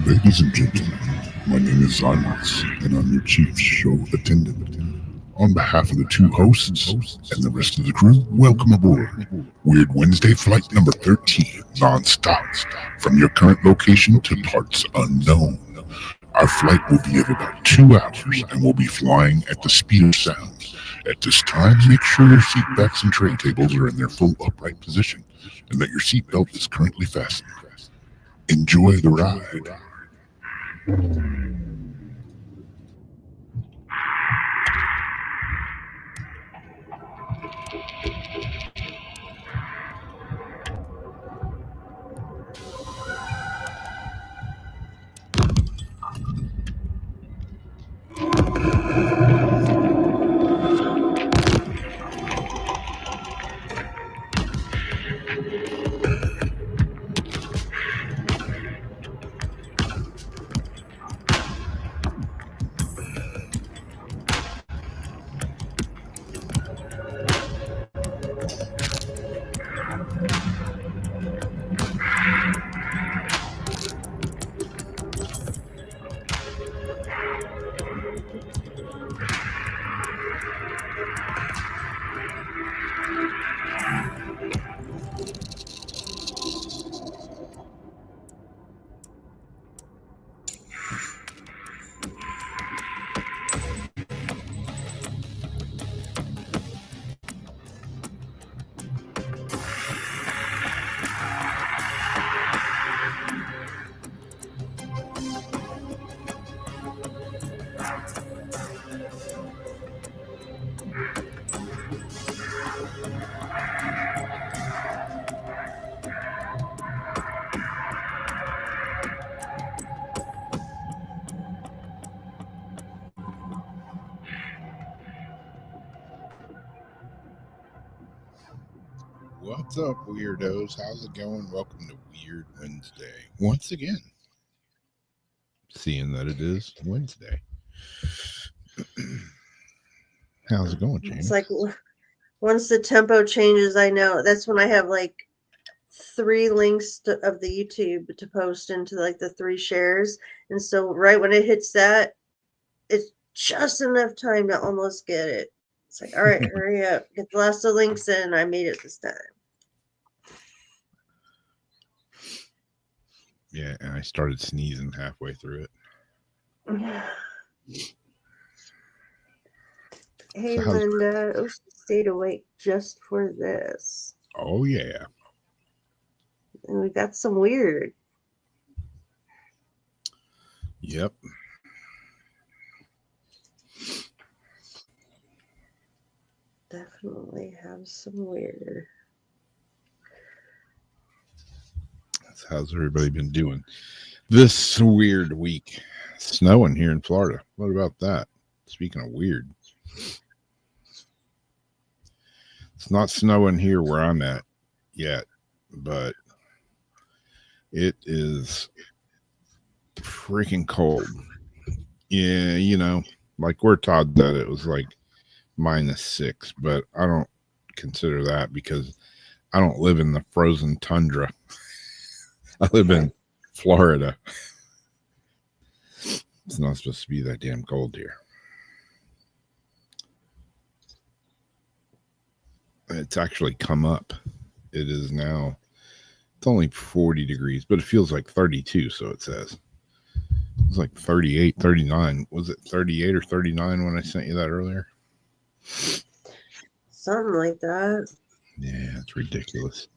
Ladies and gentlemen, my name is Zymas, and I'm your chief show attendant. On behalf of the two hosts and the rest of the crew, welcome aboard Weird Wednesday Flight number 13, non-stop, from your current location to parts unknown. Our flight will be at about 2 hours, and we'll be flying at the speed of sound. At this time, make sure your seat backs and tray tables are in their full upright position, and that your seatbelt is currently fastened. Enjoy the ride. What's up, weirdos? How's it going? Welcome to Weird Wednesday. Once again, seeing that it is Wednesday. How's it going, James? It's like once the tempo changes, I know that's when I have like 3 links of the YouTube to post into like the 3 shares. And so right when it hits that, it's just enough time to almost get it. It's like, all right, hurry up. Get the last of the links in. I made it this time. Yeah, and I started sneezing halfway through it. Hey, So Linda, I stayed awake just for this. Oh, yeah. And we got some weird. Yep. Definitely have some weird. How's everybody been doing this weird week? Snowing here in Florida. What about that? Speaking of weird, it's not snowing here where I'm at yet, but it is freaking cold. Yeah, you know, like we're taught that it was like -6, but I don't consider that because I don't live in the frozen tundra. I live in Florida. It's not supposed to be that damn cold here. It's actually come up. It is now, it's only 40 degrees, but it feels like 32, so it says. It's like 38, 39. Was it 38 or 39 when I sent you that earlier? Something like that. Yeah, it's ridiculous.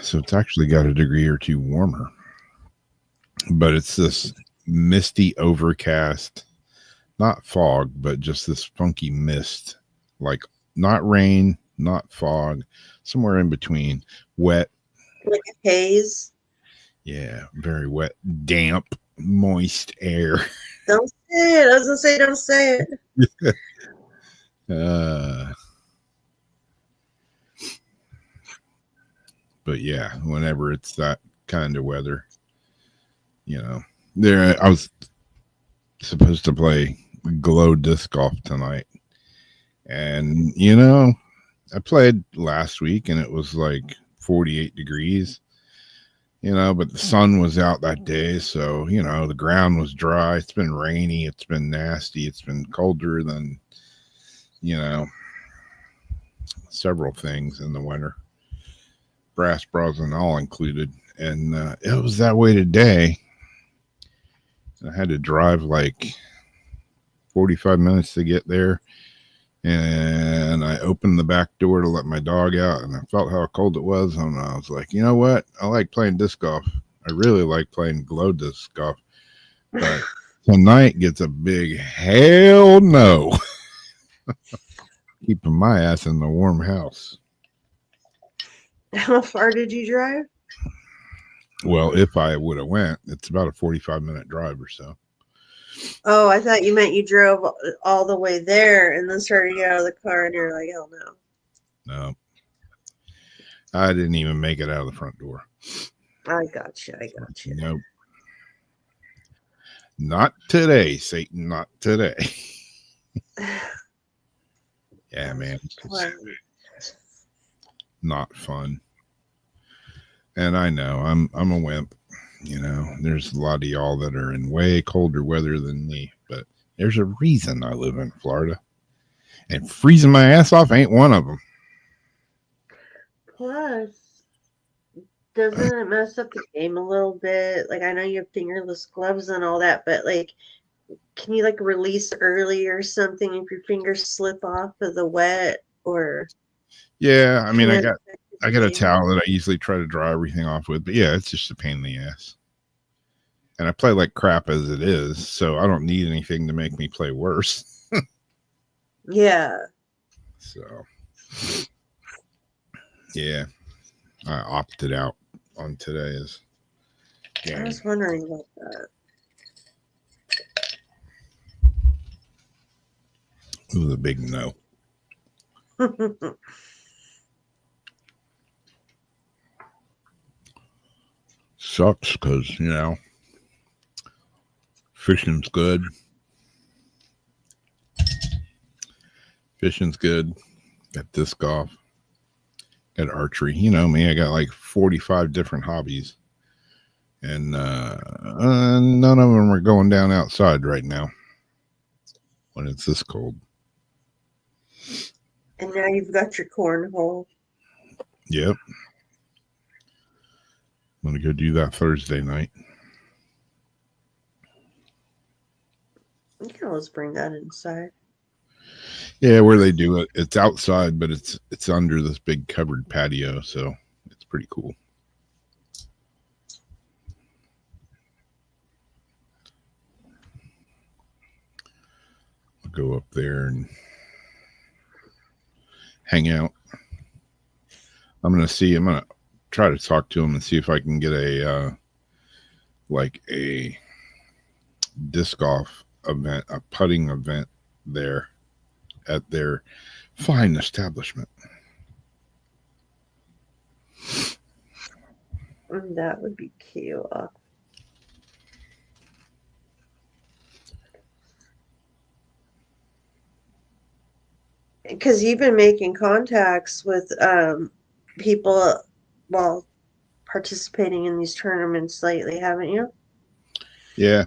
So it's actually got a degree or two warmer. But it's this misty, overcast, not fog, but just this funky mist. Like not rain, not fog, somewhere in between. Wet. Like a haze. Yeah, very wet, damp, moist air. Don't say it. I was going to say, don't say it. But yeah, whenever it's that kind of weather, you know, there I was supposed to play glow disc golf tonight, and you know, I played last week and it was like 48 degrees, but the sun was out that day. So, the ground was dry. It's been rainy. It's been nasty. It's been colder than, several things in the winter, brass bras and all included. And it was that way today. I had to drive like 45 minutes to get there. And I opened the back door to let my dog out, and I felt how cold it was. And I was like, you know what? I like playing disc golf. I really like playing glow disc golf. But tonight gets a big hell no. Keeping my ass in the warm house. How far did you drive? Well, if I would have went, it's about a 45-minute drive or so. Oh, I thought you meant you drove all the way there and then started to get out of the car and you're like, hell no. No. I didn't even make it out of the front door. I got you. Nope. Not today, Satan. Not today. Yeah, man. It's not fun. And I know I'm a wimp. There's a lot of y'all that are in way colder weather than me, but there's a reason I live in Florida. And freezing my ass off ain't one of them. Plus, doesn't it mess up the game a little bit? Like, I know you have fingerless gloves and all that, but like, can you like release early or something if your fingers slip off of the wet? Or yeah, I mean, I got a towel that I usually try to dry everything off with, but yeah, it's just a pain in the ass. And I play like crap as it is, so I don't need anything to make me play worse. Yeah. So, yeah, I opted out on today's game. I was wondering about that. It was a big no. Sucks because, fishing's good. Fishing's good. Got disc golf. Got archery. You know me, I got like 45 different hobbies. And none of them are going down outside right now when it's this cold. And now you've got your cornhole. Yep. I'm going to go do that Thursday night. You can always bring that inside. Yeah, where they do it. It's outside, but it's under this big covered patio, so it's pretty cool. I'll go up there and hang out. I'm going to try to talk to him and see if I can get a disc golf event, a putting event there at their fine establishment. That would be cute. Because you've been making contacts with people while participating in these tournaments lately, haven't you? Yeah.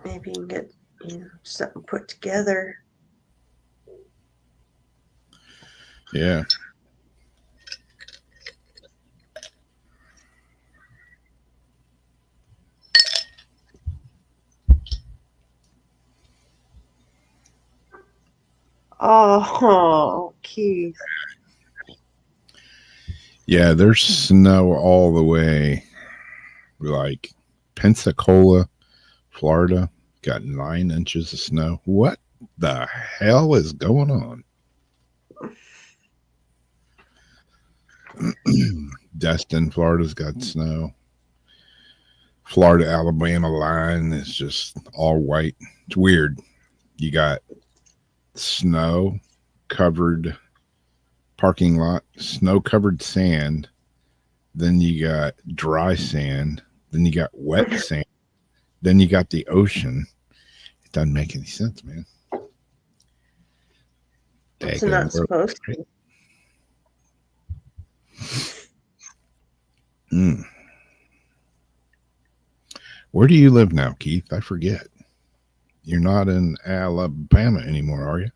Maybe you can get something put together. Yeah. Oh, Keith. Yeah, there's snow all the way. Like Pensacola, Florida, got 9 inches of snow. What the hell is going on? Destin, Florida's got snow. Florida, Alabama line is just all white. It's weird. You got snow covered parking lot, snow covered sand, then you got dry sand, then you got wet sand, then you got the ocean. It doesn't make any sense, man. It's not supposed to. Mm. Where do you live now, Keith? I forget. You're not in Alabama anymore, are you?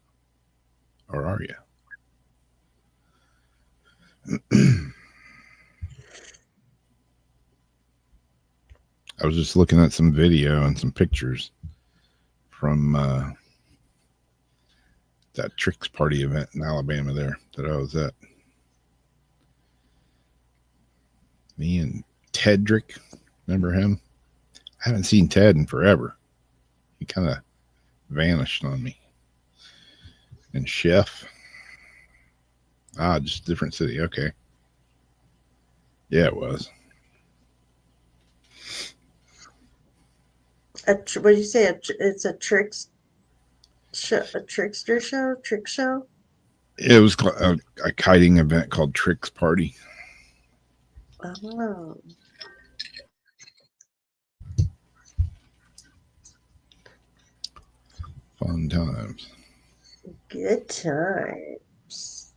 Or are you? I was just looking at some video and some pictures from that Tricks Party event in Alabama there that I was at. Me and Tedrick, remember him? I haven't seen Ted in forever. He kind of vanished on me. And Chef. Just a different city. Okay. Yeah, it was. What did you say? It's a trickster show? Trick show? It was a kiting event called Tricks Party. Oh. Fun times. Good times.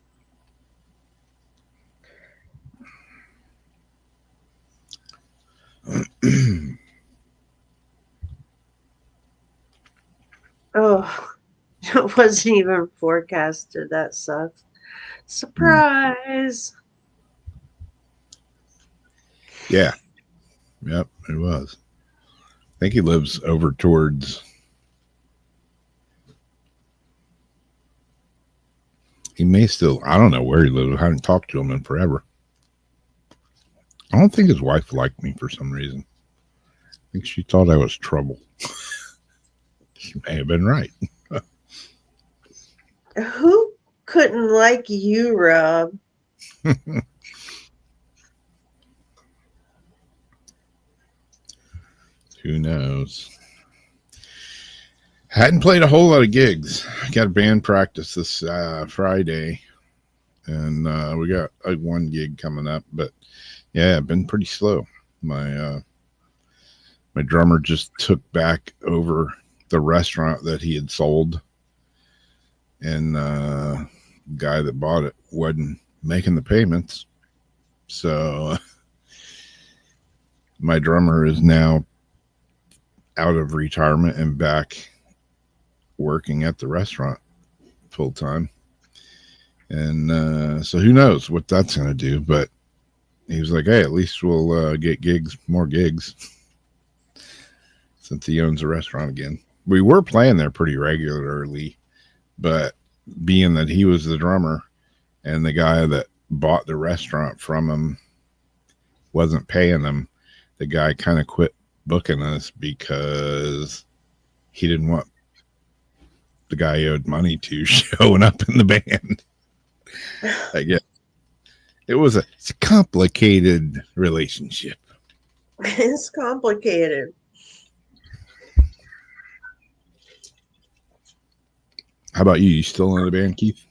Oh, it wasn't even forecasted. That sucks. Surprise. Yeah. Yep, it was. I think he lives over towards. He may still. I don't know where he lives. I haven't talked to him in forever. I don't think his wife liked me for some reason. I think she thought I was trouble. She may have been right. Who couldn't like you, Rob? Who knows? Hadn't played a whole lot of gigs. Got a band practice this Friday, and we got one gig coming up. But yeah, been pretty slow. My drummer just took back over the restaurant that he had sold, and the guy that bought it wasn't making the payments, so my drummer is now out of retirement and back working at the restaurant full time. And so who knows what that's going to do, but he was like, hey, at least we'll get more gigs since he owns a restaurant again. We were playing there pretty regularly, but being that he was the drummer and the guy that bought the restaurant from him wasn't paying them, the guy kind of quit booking us because he didn't want the guy he owed money to showing up in the band. I guess it's a complicated relationship. It's complicated. How about you? You still in the band, Keith?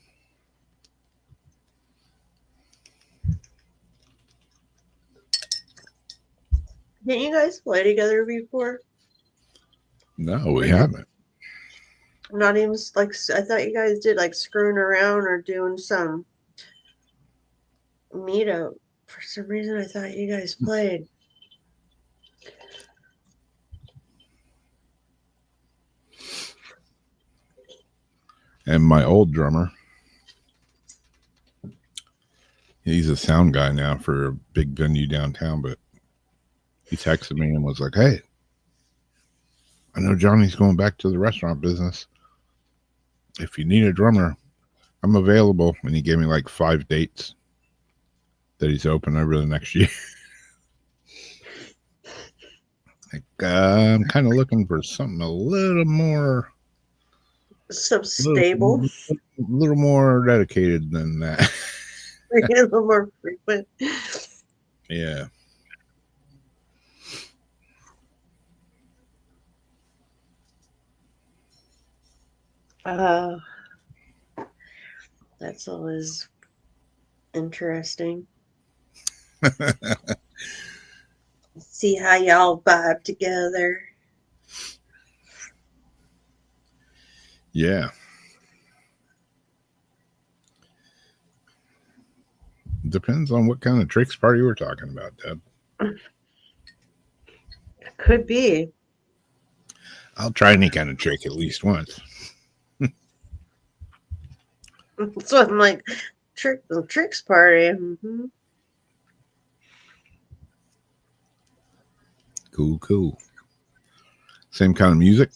Didn't you guys play together before? No, we haven't. Not even like, I thought you guys did like screwing around or doing some meetup. For some reason, I thought you guys played. And my old drummer, he's a sound guy now for a big venue downtown, but he texted me and was like, hey, I know Johnny's going back to the restaurant business. If you need a drummer, I'm available. And he gave me like 5 dates that he's open over the next year. Like, I'm kind of looking for something a little more Stable. A little more dedicated than that. A little more frequent. Yeah. That's always interesting. See how y'all vibe together. Yeah. Depends on what kind of tricks party we're talking about, Deb. Could be. I'll try any kind of trick at least once. So I'm like, tricks party. Hmm. Cool. Same kind of music.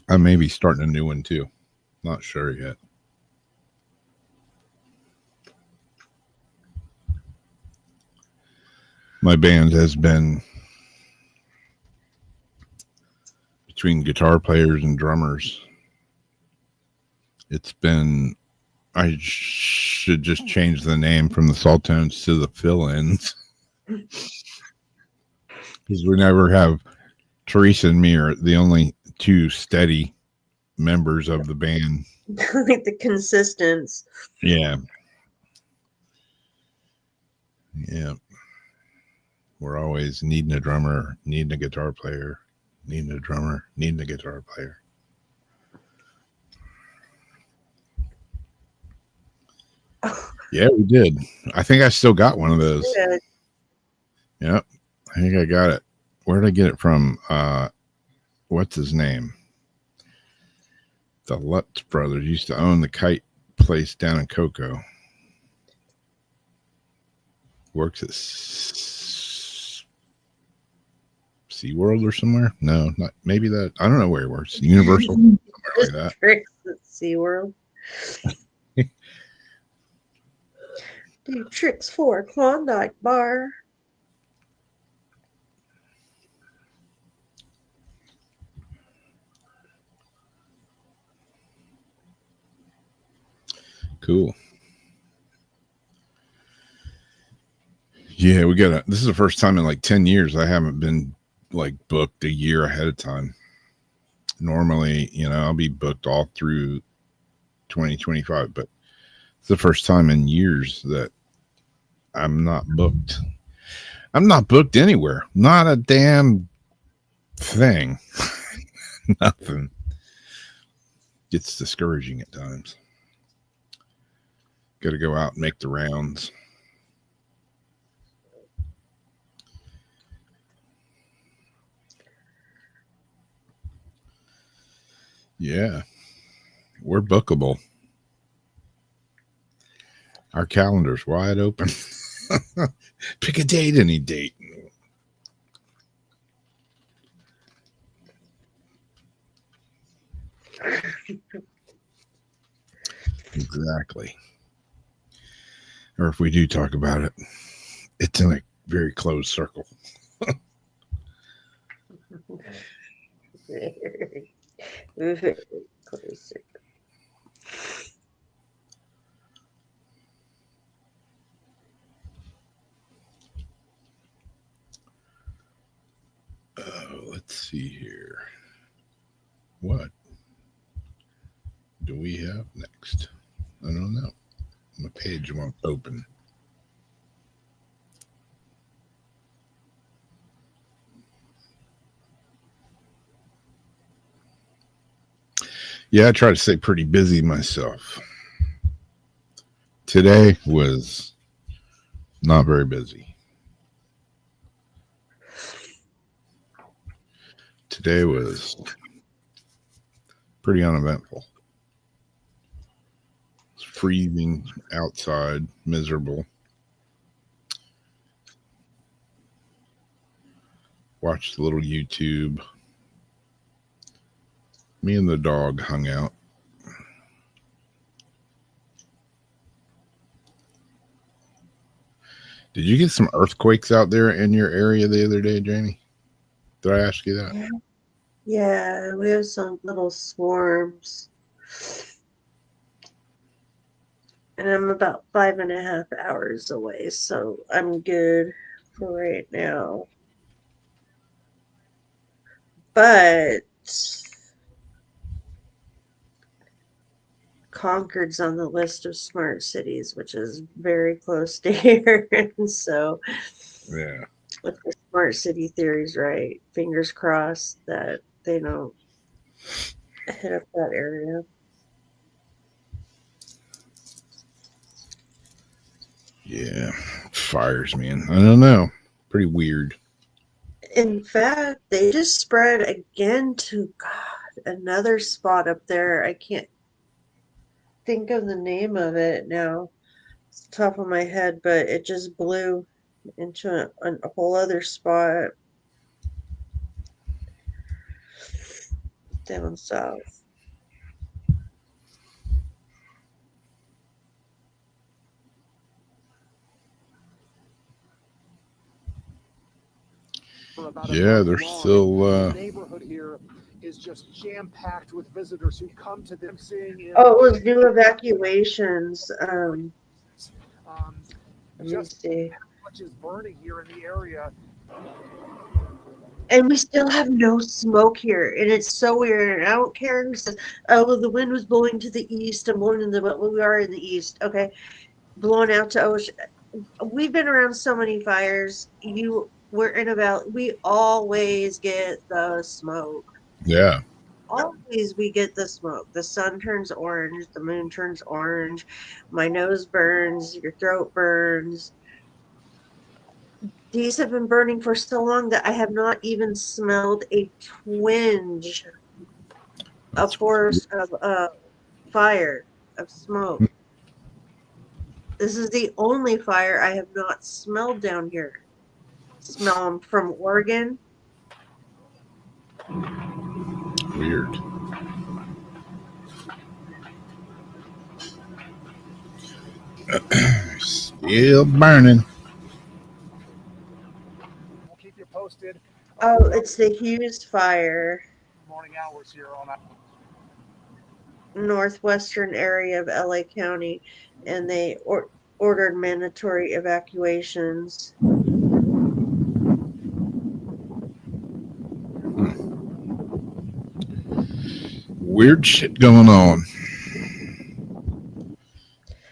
I may be starting a new one too. Not sure yet. My band has been between guitar players and drummers. It's been, I should just change the name from the Saltones to the Fill-Ins. Because we never have, Teresa and me are the only two steady members of the band. Like the consistence. Yeah. We're always needing a drummer, needing a guitar player, needing a drummer, needing a guitar player. Yeah, we did. I think I still got one of those. Yeah. Yep. I think I got it. Where did I get it from? What's his name? The Lutz brothers used to own the kite place down in Cocoa. Works at SeaWorld or somewhere? No, not maybe that. I don't know where he works. Universal, somewhere like that. Tricks at SeaWorld. Do tricks for Klondike Bar. Cool. Yeah, this is the first time in like 10 years I haven't been like booked a year ahead of time. Normally, I'll be booked all through 2025, but it's the first time in years that I'm not booked. I'm not booked anywhere. Not a damn thing. Nothing. It's discouraging at times. Got to go out and make the rounds. Yeah, we're bookable. Our calendar's wide open. Pick a date, any date. Exactly. Or if we do talk about it, it's in a very closed circle. Very close. Let's see here. What do we have next? I don't know. My page won't open. Yeah, I try to stay pretty busy myself. Today was not very busy. Today was pretty uneventful. It's freezing outside, miserable. Watched a little YouTube. Me and the dog hung out. Did you get some earthquakes out there in your area the other day, Jamie? Did I ask you that? Yeah, we have some little swarms. And I'm about 5.5 hours away, so I'm good for right now. But Concord's on the list of smart cities, which is very close to here. And so, Yeah. if the smart city theory's right, fingers crossed that they don't hit up that area. Yeah, fires, man. I don't know. Pretty weird. In fact, they just spread again to God, another spot up there. I can't think of the name of it now. It's the top of my head, but it just blew into a whole other spot down south. Yeah, they're still. The neighborhood here is just jam packed with visitors who come to them seeing. Oh, it was new evacuations. Let me Just see. how much is burning here in the area. And we still have no smoke here, and it's so weird. And I don't care who says, "Oh, well, the wind was blowing to the east and blowing in the." Well, we are in the east, okay, blowing out to ocean. We've been around so many fires. We're in about. We always get the smoke. Yeah. Always we get the smoke. The sun turns orange. The moon turns orange. My nose burns. Your throat burns. These have been burning for so long that I have not even smelled a twinge of forest of fire, of smoke. This is the only fire I have not smelled down here. Smell them from Oregon. Weird. Still burning. We'll keep you posted. Oh, it's the Hughes fire. Morning hours here on Northwestern area of LA County, and they ordered mandatory evacuations. Weird shit going on. You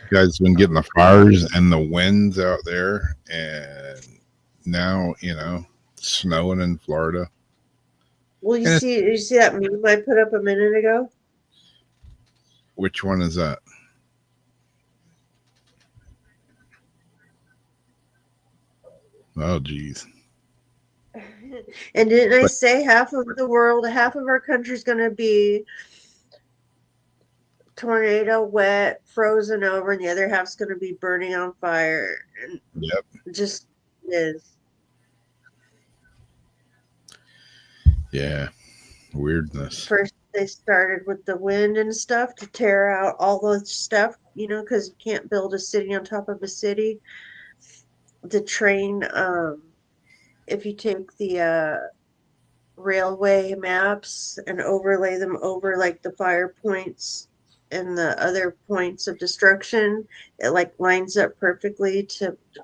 guys been getting the fires and the winds out there, and now snowing in Florida. Well, you see that meme I put up a minute ago? Which one is that? Oh, geez. And didn't I say half of the world, half of our country's going to be tornado, wet, frozen over, and the other half's going to be burning on fire? And Yep. it just is. Yeah. Weirdness. First, they started with the wind and stuff to tear out all the stuff, because you can't build a city on top of a city. The train, if you take the railway maps and overlay them over like the fire points and the other points of destruction, it like lines up perfectly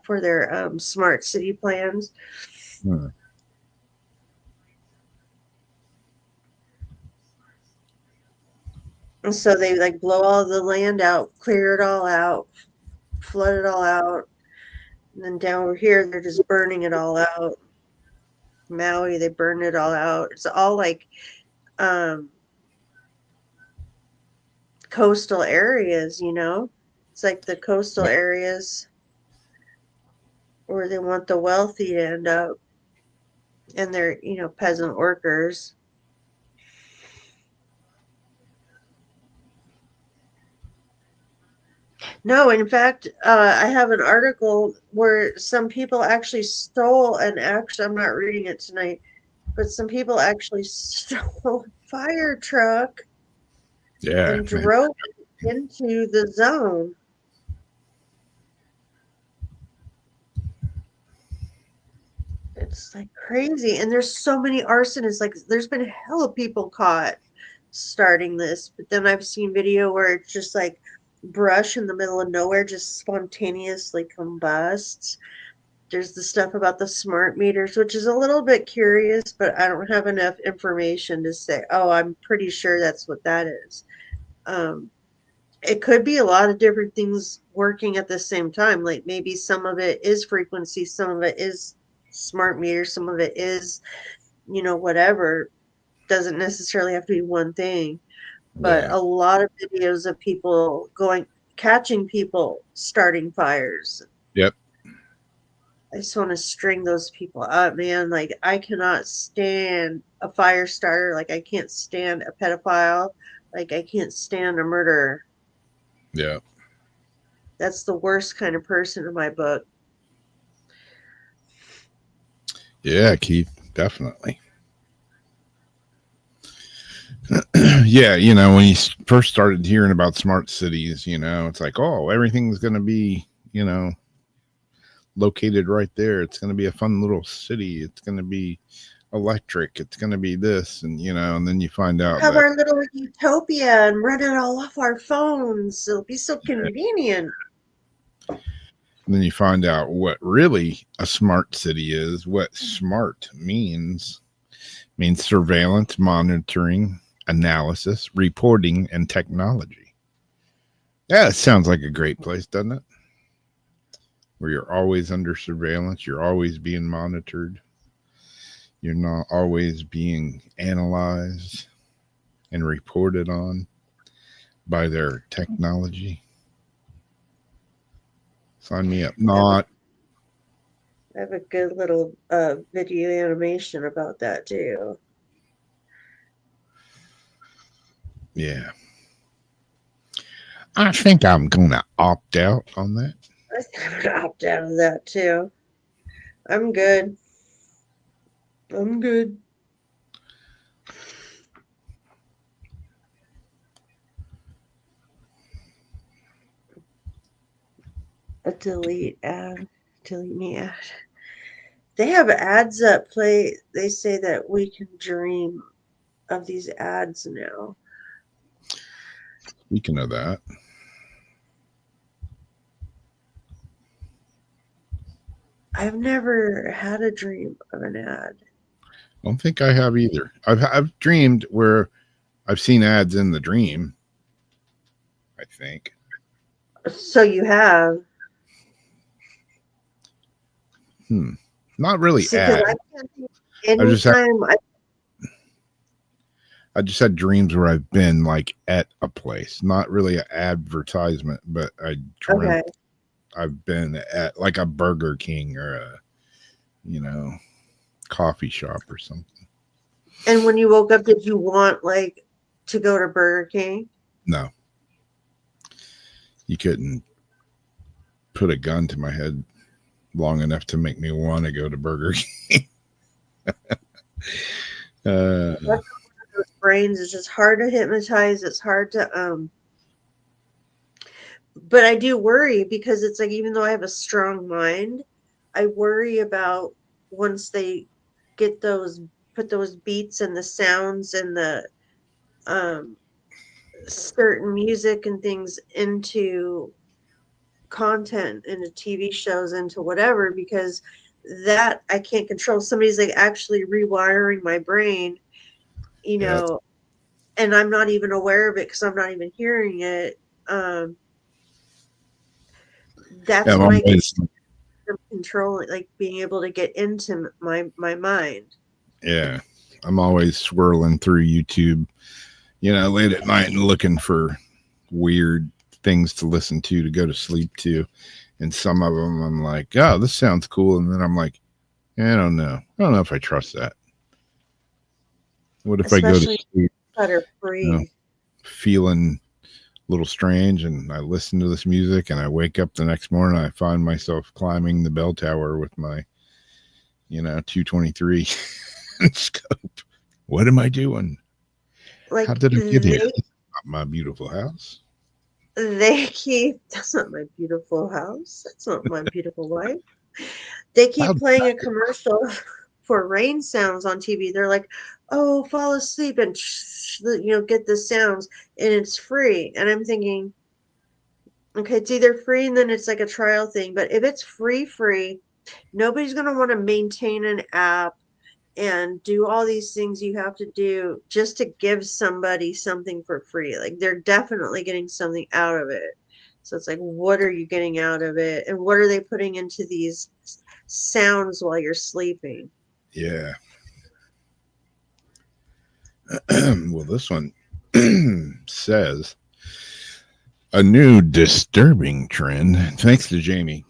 for their smart city plans. Hmm. And so they like blow all the land out, clear it all out, flood it all out, and then down over here they're just burning it all out. Maui, they burn it all out. It's all like coastal areas, It's like the coastal areas where they want the wealthy to end up, and they're, peasant workers. No, in fact, I have an article where some people actually stole I'm not reading it tonight, but some people actually stole a fire truck and drove into the zone. It's like crazy. And there's so many arsonists. Like, there's been hella people caught starting this, but then I've seen video where it's just like brush in the middle of nowhere just spontaneously combusts. There's the stuff about the smart meters, which is a little bit curious, but I don't have enough information to say, oh, I'm pretty sure that's what that is. It could be a lot of different things working at the same time. Like maybe some of it is frequency, some of it is smart meters, some of it is, whatever. Doesn't necessarily have to be one thing. But a lot of videos of people catching people starting fires. Yep. I just want to string those people up, man. Like, I cannot stand a fire starter. Like, I can't stand a pedophile. Like, I can't stand a murderer. Yeah. That's the worst kind of person in my book. Yeah, Keith, definitely. Yeah, you know, when you first started hearing about smart cities, you know, it's like, oh, everything's going to be, you know, located right there. It's going to be a fun little city. It's going to be electric. It's going to be this, and you know, and then you find out Have that our little utopia and run it all off our phones. It'll be so convenient. then you find out what really a smart city is, what smart means surveillance, monitoring, analysis, reporting, and technology. Yeah, it sounds like a great place, doesn't it? Where you're always under surveillance, you're always being monitored, you're not always being analyzed and reported on by their technology. Sign me up. Not. I have a good little video animation about that too. Yeah. I think I'm going to opt out on that. I think I'm gonna opt out of that too. I'm good. I'm good. A delete ad. Delete me ad. They have ads that play. They say that we can dream of these ads now. Speaking of that, I've never had a dream of an ad. I don't think I have either. I've dreamed where I've seen ads in the dream. I think. So you have. Not really See, 'cause ads. I can't think anytime I just had dreams where I've been like at a place, not really an advertisement, but I dreamt okay. I've been at like a Burger King or a, you know, coffee shop or something. And when you woke up, did you want like to go to Burger King? No. You couldn't put a gun to my head long enough to make me want to go to Burger King. Those brains is just hard to hypnotize. It's hard to but I do worry because it's like, even though I have a strong mind, I worry about once they get put those beats and the sounds and the certain music and things into content, into TV shows, into whatever, because that I can't control. Somebody's like actually rewiring my brain, you know, and I'm not even aware of it because I'm not even hearing it. That's Yeah, when I get always, controlling, like being able to get into my mind. yeah, I'm always swirling through YouTube, you know, late at night and looking for weird things to listen to go to sleep to. And some of them I'm like, oh, this sounds cool. And then I'm like, I don't know. I don't know if I trust that. What if I go to Especially sleep that are free. you know, feeling a little strange and I listen to this music and I wake up the next morning, I find myself climbing the bell tower with my, you know, 223 scope. What am I doing? Like, how did I get here? This is not my beautiful house. They keep, that's not my beautiful house. That's not my beautiful wife. They keep playing a commercial for rain sounds on TV. They're like, oh, fall asleep and, you know, get the sounds, and it's free. And I'm thinking, okay, it's either free and then it's like a trial thing. But if it's free, nobody's going to want to maintain an app and do all these things you have to do just to give somebody something for free. Like, they're definitely getting something out of it. So it's like, what are you getting out of it? And what are they putting into these sounds while you're sleeping? Yeah. Well, this one says a new disturbing trend. Thanks to Jamie.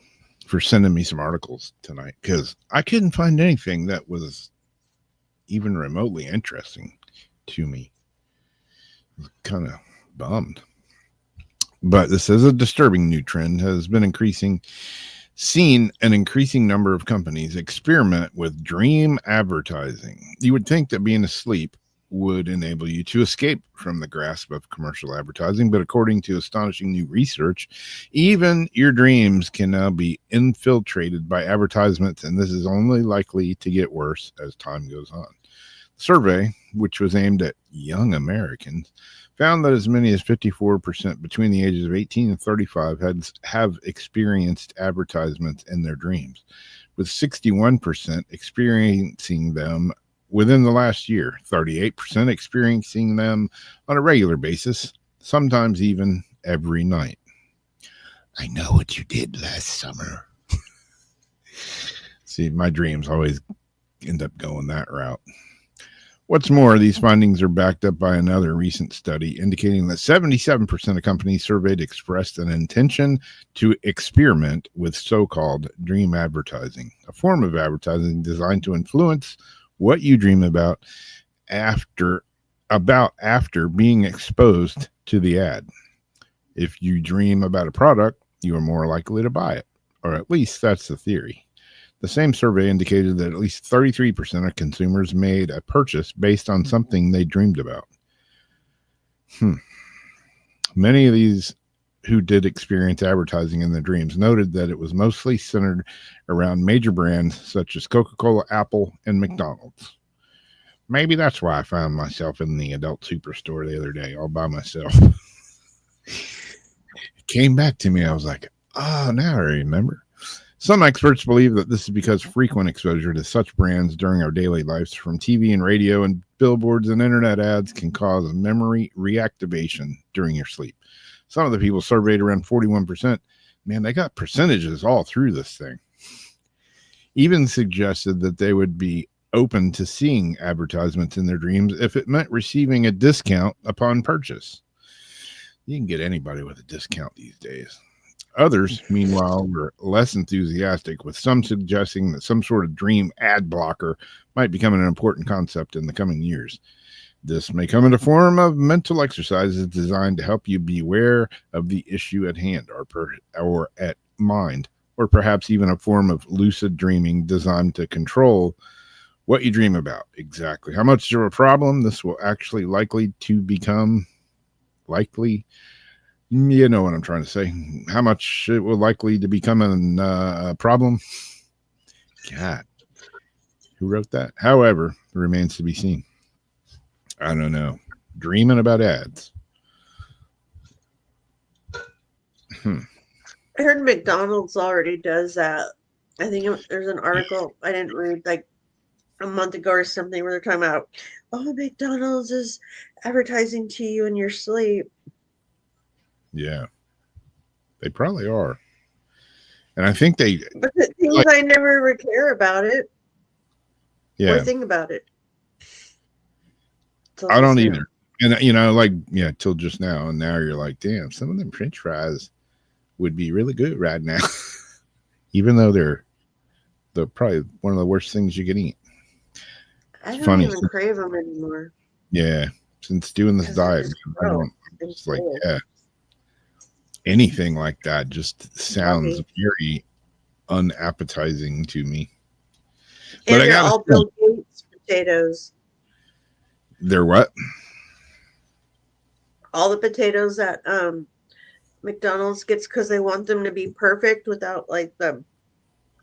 for sending me some articles tonight, because I couldn't find anything that was even remotely interesting to me. Kind of bummed. But this is a disturbing new trend, has been seen an increasing number of companies experiment with dream advertising. You would think that being asleep would enable you to escape from the grasp of commercial advertising, but according to astonishing new research, even your dreams can now be infiltrated by advertisements, and this is only likely to get worse as time goes on. The survey, which was aimed at young Americans, found that as many as 54% between the ages of 18 and 35 have experienced advertisements in their dreams, with 61% experiencing them within the last year, 38% experiencing them on a regular basis, sometimes even every night. I know what you did last summer. See, my dreams always end up going that route. What's more, these findings are backed up by another recent study indicating that 77% of companies surveyed expressed an intention to experiment with so-called dream advertising, a form of advertising designed to influence what you dream about after being exposed to the ad. If you dream about a product, you are more likely to buy it, or at least that's the theory. The same survey indicated that at least 33% of consumers made a purchase based on something they dreamed about. Many of these who did experience advertising in their dreams noted that it was mostly centered around major brands such as Coca-Cola, Apple, and McDonald's. Maybe that's why I found myself in the adult superstore the other day all by myself. It came back to me. I was like, oh, now I remember. Some experts believe that this is because frequent exposure to such brands during our daily lives from TV and radio and billboards and internet ads can cause memory reactivation during your sleep. Some of the people surveyed, around 41%, man, they got percentages all through this thing, even suggested that they would be open to seeing advertisements in their dreams if it meant receiving a discount upon purchase. You can get anybody with a discount these days. Others, meanwhile, were less enthusiastic, with some suggesting that some sort of dream ad blocker might become an important concept in the coming years. This may come in the form of mental exercises designed to help you be aware of the issue at hand or at mind, or perhaps even a form of lucid dreaming designed to control what you dream about. Exactly how much of a problem this will actually likely to become, you know what I'm trying to say, how much it will likely to become a problem. God, who wrote that? However, it remains to be seen. I don't know. Dreaming about ads. I heard McDonald's already does that. I think there's an article I didn't read like a month ago or something where they're talking about, oh, McDonald's is advertising to you in your sleep. Yeah, they probably are. And I think they... But the thing is, I never ever care about it. Yeah. Or think about it. I don't either. And, you know, like, yeah, till just now. And now you're like, damn, some of them French fries would be really good right now. Even though they're probably one of the worst things you can eat. I don't even crave them anymore. Yeah. Since doing this diet, it's like, yeah. Anything like that just sounds very unappetizing to me. And they're all Bill Gates potatoes. They're what? All the potatoes that McDonald's gets because they want them to be perfect without like the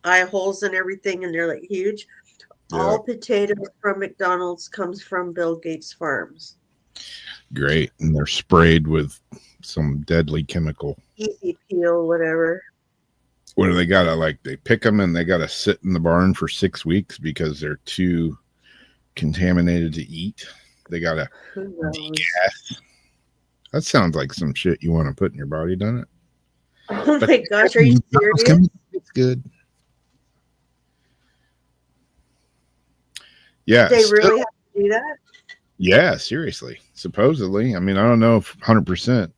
eye holes and everything, and they're like huge. Yeah. All potatoes from McDonald's comes from Bill Gates farms. Great. And they're sprayed with some deadly chemical. Easy peel, whatever. What do they gotta, like, they pick them and they gotta sit in the barn for 6 weeks because they're too contaminated to eat? They gotta degas. That sounds like some shit you want to put in your body, doesn't it? Oh my gosh, are you serious? It's good. Yeah. They really have to do that? Yeah, seriously. Supposedly. I mean, I don't know if 100%,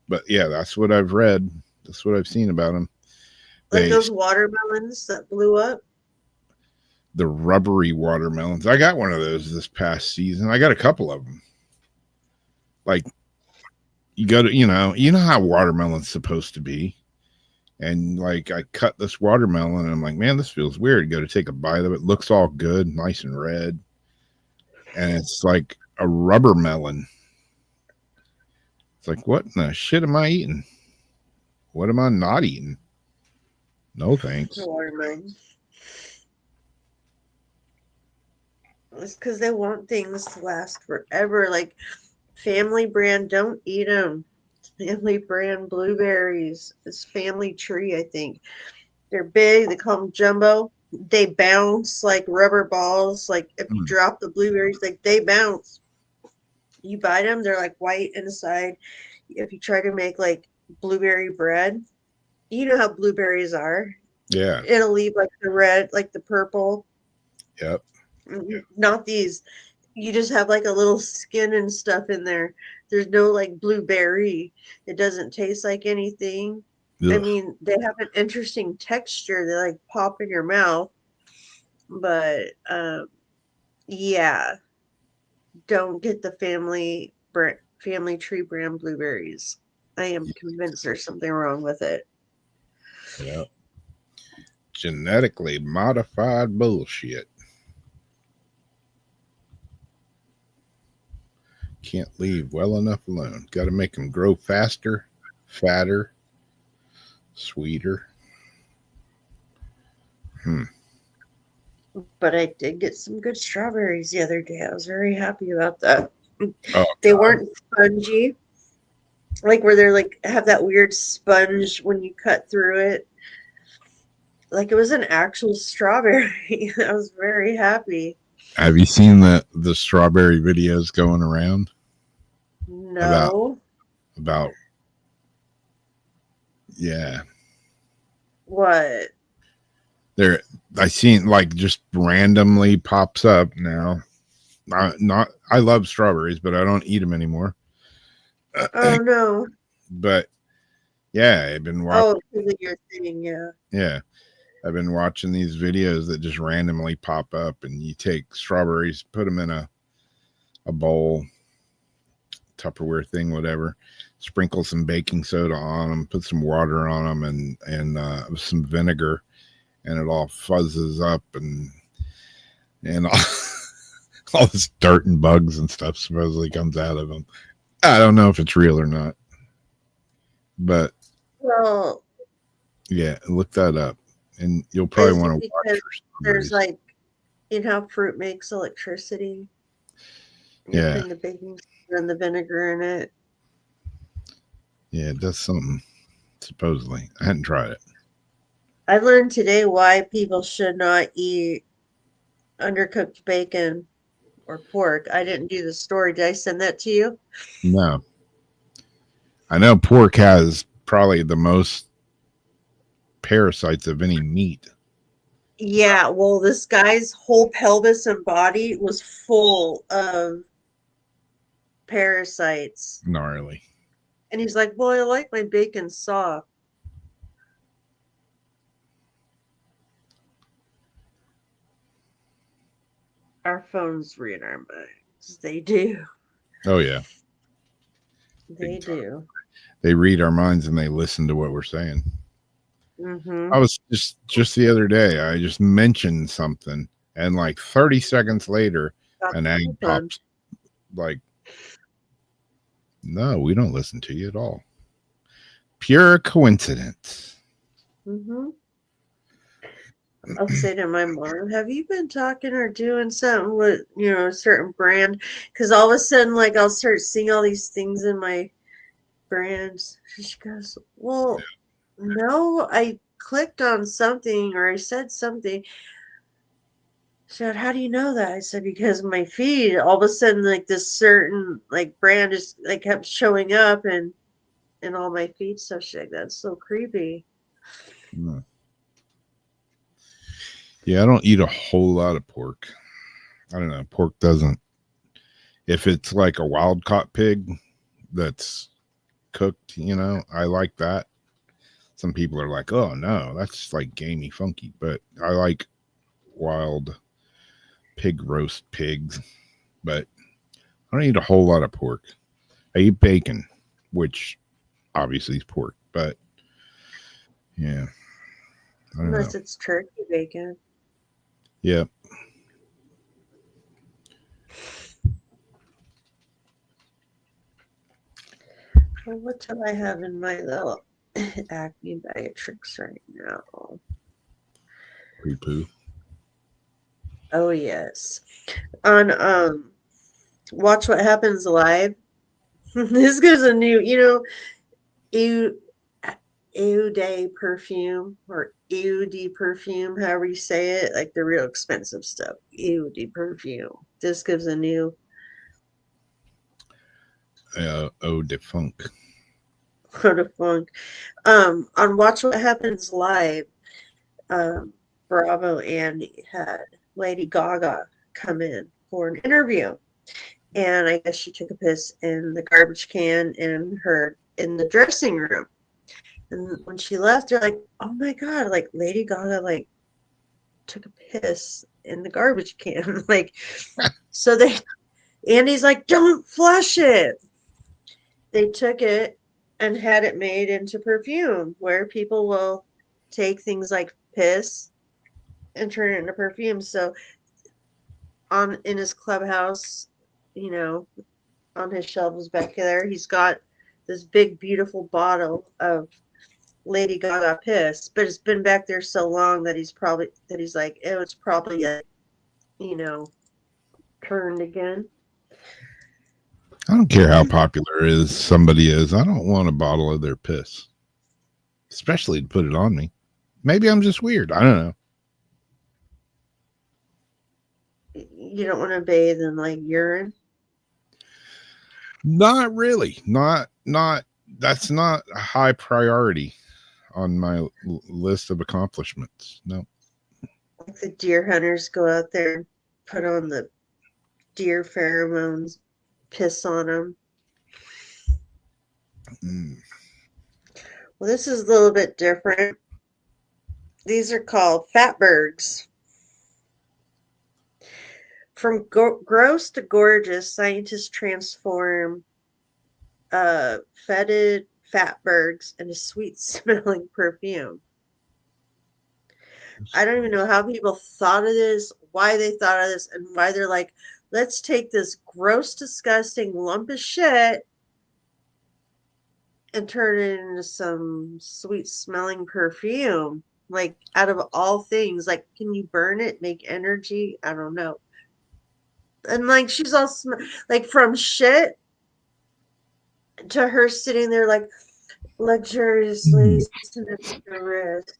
but yeah, that's what I've read. That's what I've seen about them. Like They those watermelons that blew up. the rubbery watermelons. I got one of those this past season. I got a couple of them. Like you go to, you know how watermelon's supposed to be. And like I cut this watermelon and I'm like, man, this feels weird. Go to take a bite of it. Looks all good, nice and red. And it's like a rubber melon. It's like, what in the shit am I eating? What am I not eating? No thanks. The watermelon. It's because they want things to last forever. Like Family Brand, don't eat them. Family Brand blueberries. It's Family Tree, I think. They're big. They call them jumbo. They bounce like rubber balls. Like if you drop the blueberries, like they bounce. You bite them, they're like white inside. If you try to make like blueberry bread, you know how blueberries are. Yeah. It'll leave like the red, like the purple. Yep. Not these. You just have like a little skin and stuff in there. There's no like blueberry. It doesn't taste like anything. I Ugh. mean, they have an interesting texture. They like pop in your mouth. But yeah, don't get the Family Tree brand blueberries. I am convinced there's something wrong with it. Yep. Genetically modified bullshit. Can't leave well enough alone. Got to make them grow faster, fatter, sweeter. But I did get some good strawberries the other day. I was very happy about that. Oh, They God. weren't spongy, like where they're like have that weird sponge when you cut through it. Like it was an actual strawberry. I was very happy. Have you seen the strawberry videos going around No. about yeah. What? I seen like just randomly pops up now. I love strawberries, but I don't eat them anymore. Oh no. But yeah, I've been watching. Oh, because of your thing, yeah. Yeah, I've been watching these videos that just randomly pop up, and you take strawberries, put them in a bowl, Tupperware thing, whatever. Sprinkle some baking soda on them, put some water on them, and some vinegar, and it all fuzzes up, and all this dirt and bugs and stuff supposedly comes out of them. I don't know if it's real or not, but Well, yeah, look that up, and you'll probably is it want to watch because your there's strawberries. like, you know how fruit makes electricity? You Yeah. put the baking soda and the vinegar in it. Yeah, it does something, supposedly. I hadn't tried it. I learned today why people should not eat undercooked bacon or pork. I didn't do the story. Did I send that to you? No. I know pork has probably the most parasites of any meat. Yeah, well, this guy's whole pelvis and body was full of parasites. Gnarly. And he's like, well, I like my bacon soft. Our phones read our minds. They do. Oh, yeah. They Big time. do. They read our minds and they listen to what we're saying. Mm-hmm. I was just the other day, I just mentioned something, and like 30 seconds later, an ad pops like, no, we don't listen to you at all. Pure coincidence. Mm-hmm. I'll say to my mom, have you been talking or doing something with, a certain brand? Because all of a sudden, like, I'll start seeing all these things in my brands. She goes, well, no, I clicked on something or I said something. She said, how do you know that? I said, because my feed, all of a sudden, like, this certain, like, brand just, like, kept showing up and in all my feed stuff. She's like, that's so creepy. No. Yeah, I don't eat a whole lot of pork. I don't know. Pork doesn't. If it's like a wild caught pig that's cooked, I like that. Some people are like, oh no, that's like gamey funky, but I like wild pig roast pigs, but I don't eat a whole lot of pork. I eat bacon, which obviously is pork, but yeah, I don't know. Unless it's turkey bacon. Yeah. Well, what do I have in my little Acme bag of tricks right now? Poo poo. Oh yes. On Watch What Happens Live. This gives a new, Eau Day perfume or Eau de perfume, however you say it, like the real expensive stuff. Eau de perfume. This gives a new Eau de funk. sort of funk. On Watch What Happens Live, Bravo Andy had Lady Gaga come in for an interview. And I guess she took a piss in the garbage can in the dressing room. And when she left, they're like, "Oh my god!" Like Lady Gaga like took a piss in the garbage can. Like, so Andy's like, "Don't flush it." They took it and had it made into perfume, where people will take things like piss and turn it into perfume. So in his clubhouse, on his shelves back there, he's got this big, beautiful bottle of Lady Gaga piss, but it's been back there so long that he's like, oh, it's probably turned again. I don't care how popular somebody is. I don't want a bottle of their piss, especially to put it on me. Maybe I'm just weird. I don't know. You don't want to bathe in like urine? Not really. Not. That's not a high priority on my list of accomplishments. No. Like the deer hunters go out there and put on the deer pheromones, piss on them. Well, this is a little bit different. These are called fatbergs. From gross to gorgeous, scientists transform fetid fatbergs into sweet-smelling perfume. I don't even know how people thought of this, why they thought of this, and why they're like, let's take this gross, disgusting lump of shit and turn it into some sweet-smelling perfume. Like, out of all things, like, can you burn it, make energy? I don't know. And, like, she's all, like, from shit to her sitting there, like, luxuriously sitting at her wrist.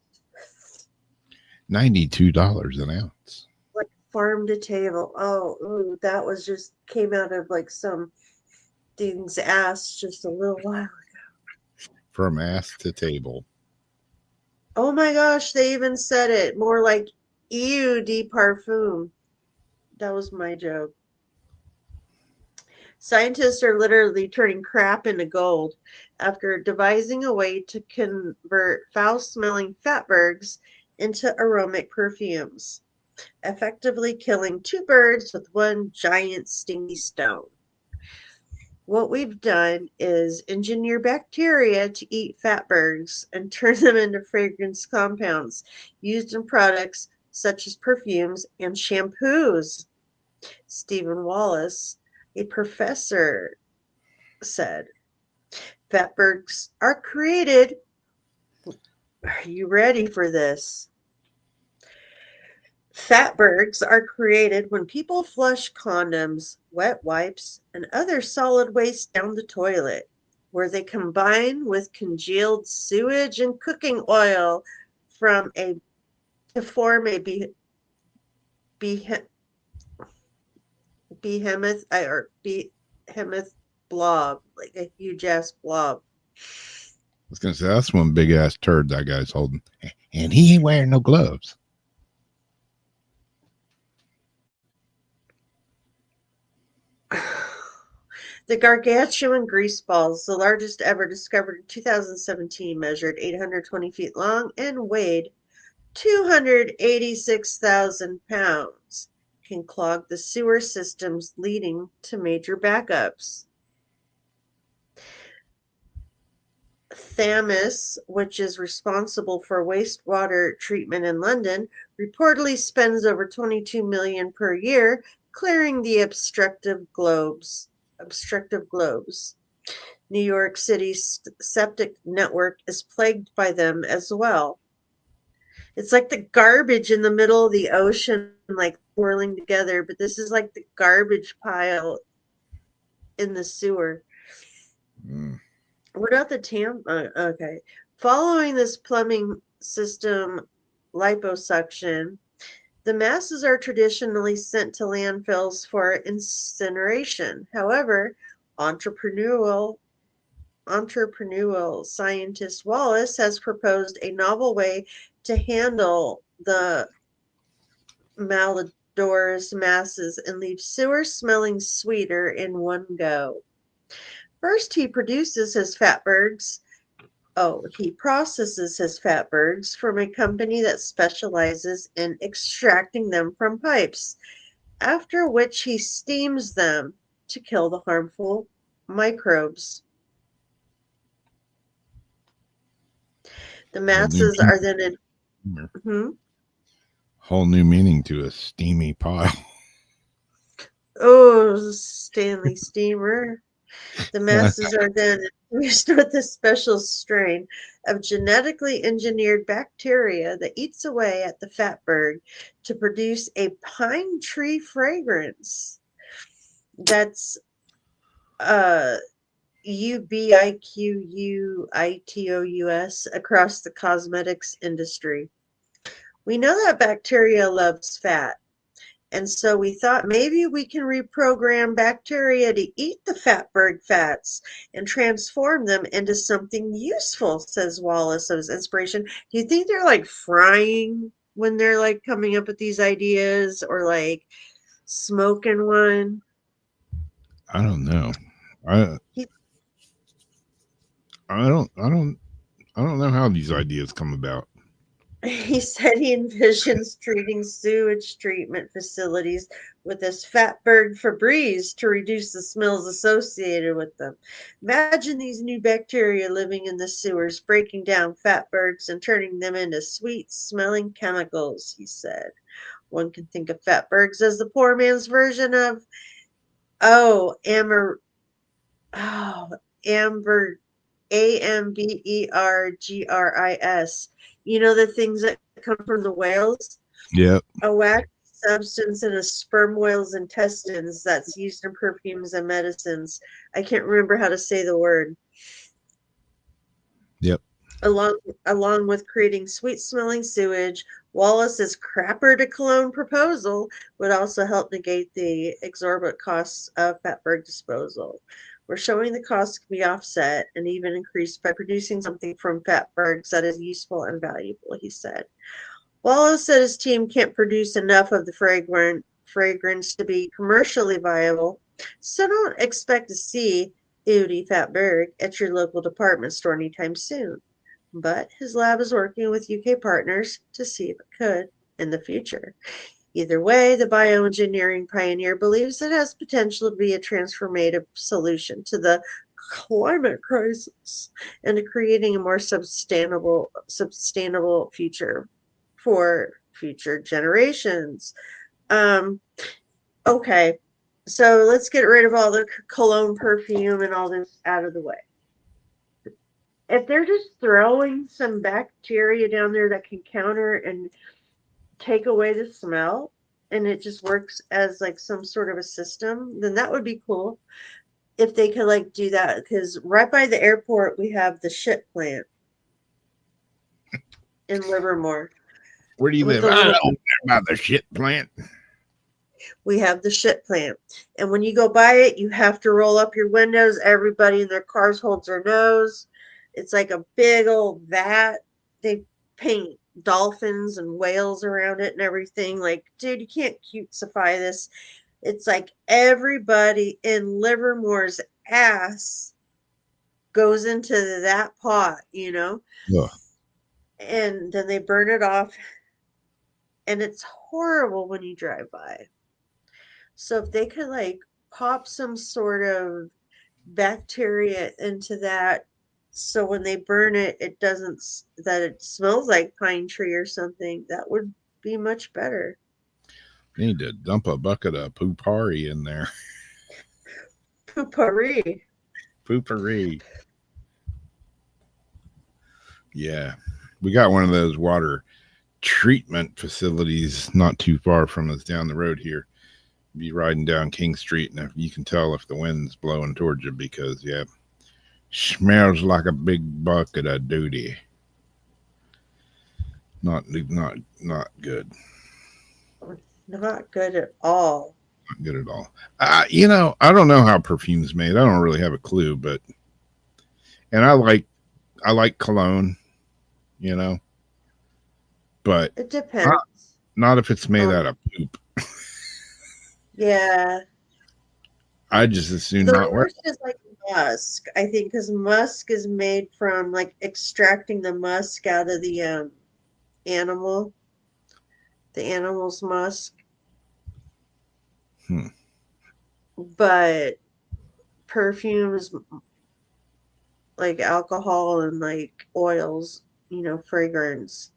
$92 an ounce. Like farm to table. Oh, ooh, that was just came out of like some dude's ass just a little while ago. From ass to table. Oh my gosh, they even said it more like Eau de parfum. That was my joke. Scientists are literally turning crap into gold after devising a way to convert foul-smelling fatbergs into aromatic perfumes, effectively killing two birds with one giant stinky stone. What we've done is engineer bacteria to eat fatbergs and turn them into fragrance compounds used in products such as perfumes and shampoos, Stephen Wallace, a professor, said. Fatbergs are created. Are you ready for this? Fatbergs are created when people flush condoms, wet wipes, and other solid waste down the toilet, where they combine with congealed sewage and cooking oil to form a behemoth blob, like a huge ass blob. I was gonna say that's one big ass turd that guy's holding, and he ain't wearing no gloves. The gargantuan grease balls, the largest ever discovered in 2017, measured 820 feet long and weighed 286,000 pounds, can clog the sewer systems, leading to major backups. Thames, which is responsible for wastewater treatment in London, reportedly spends over 22 million per year clearing the obstructive globes. New York City's septic network is plagued by them as well. It's like the garbage in the middle of the ocean, like swirling together, but this is like the garbage pile in the sewer. Mm. What about the okay. Following this plumbing system liposuction, the masses are traditionally sent to landfills for incineration. However, entrepreneurial scientist Wallace has proposed a novel way to handle the malodorous masses and leave sewer smelling sweeter in one go. First, he processes his fatbergs from a company that specializes in extracting them from pipes, after which he steams them to kill the harmful microbes. The masses are then Whole new meaning to a steamy pile. Oh, Stanley Steamer. The masses are then infused with a special strain of genetically engineered bacteria that eats away at the fatberg to produce a pine tree fragrance. That's ubiquitous across the cosmetics industry. We know that bacteria loves fat. And so we thought maybe we can reprogram bacteria to eat the fatberg fats and transform them into something useful, says Wallace of his inspiration. Do you think they're like frying when they're like coming up with these ideas, or like smoking one? I don't know. I don't know how these ideas come about. He said he envisions treating sewage treatment facilities with this fatberg Febreze to reduce the smells associated with them. Imagine these new bacteria living in the sewers, breaking down fatbergs and turning them into sweet-smelling chemicals, he said. One can think of fatbergs as the poor man's version of, amber, ambergris. You know, the things that come from the whales? Yep. A wax substance in a sperm whale's intestines that's used in perfumes and medicines. I can't remember how to say the word. Yep. Along with creating sweet-smelling sewage, Wallace's crapper to cologne proposal would also help negate the exorbitant costs of fatberg disposal. We're showing the costs can be offset and even increased by producing something from fatbergs that is useful and valuable, he said. Wallace said his team can't produce enough of the fragrance to be commercially viable, so don't expect to see Udi Fatberg at your local department store anytime soon. But his lab is working with UK partners to see if it could in the future. Either way, the bioengineering pioneer believes it has potential to be a transformative solution to the climate crisis and to creating a more sustainable future for future generations. Okay, so let's get rid of all the cologne perfume and all this out of the way. If they're just throwing some bacteria down there that can counter and take away the smell, and it just works as like some sort of a system, then that would be cool if they could like do that. Because right by the airport we have the shit plant in Livermore. Where do you live? I don't know about the shit plant. We have the shit plant, and when you go by it, you have to roll up your windows. Everybody in their cars holds their nose. It's like a big old vat. They paint dolphins and whales around it and everything. Like, dude, you can't cutesify this. It's like everybody in Livermore's ass goes into that pot, Ugh. and then they burn it off, and it's horrible when you drive by. So if they could like pop some sort of bacteria into that, so when they burn it, it doesn't that it smells like pine tree or something, that would be much better. You need to dump a bucket of poopari in there. Poopery. Poopery. Yeah. We got one of those water treatment facilities not too far from us down the road here. Be riding down King Street, and you can tell if the wind's blowing towards you because, yeah, smells like a big bucket of duty. Not good. Not good at all. Not good at all. I don't know how perfume's made. I don't really have a clue, but and I like cologne, but It depends. not if it's made out of poop. Yeah. I just assume The not work. worst is like musk, I think, because musk is made from like extracting the musk out of the animal, the animal's musk. But perfumes, like alcohol and like oils, fragrance.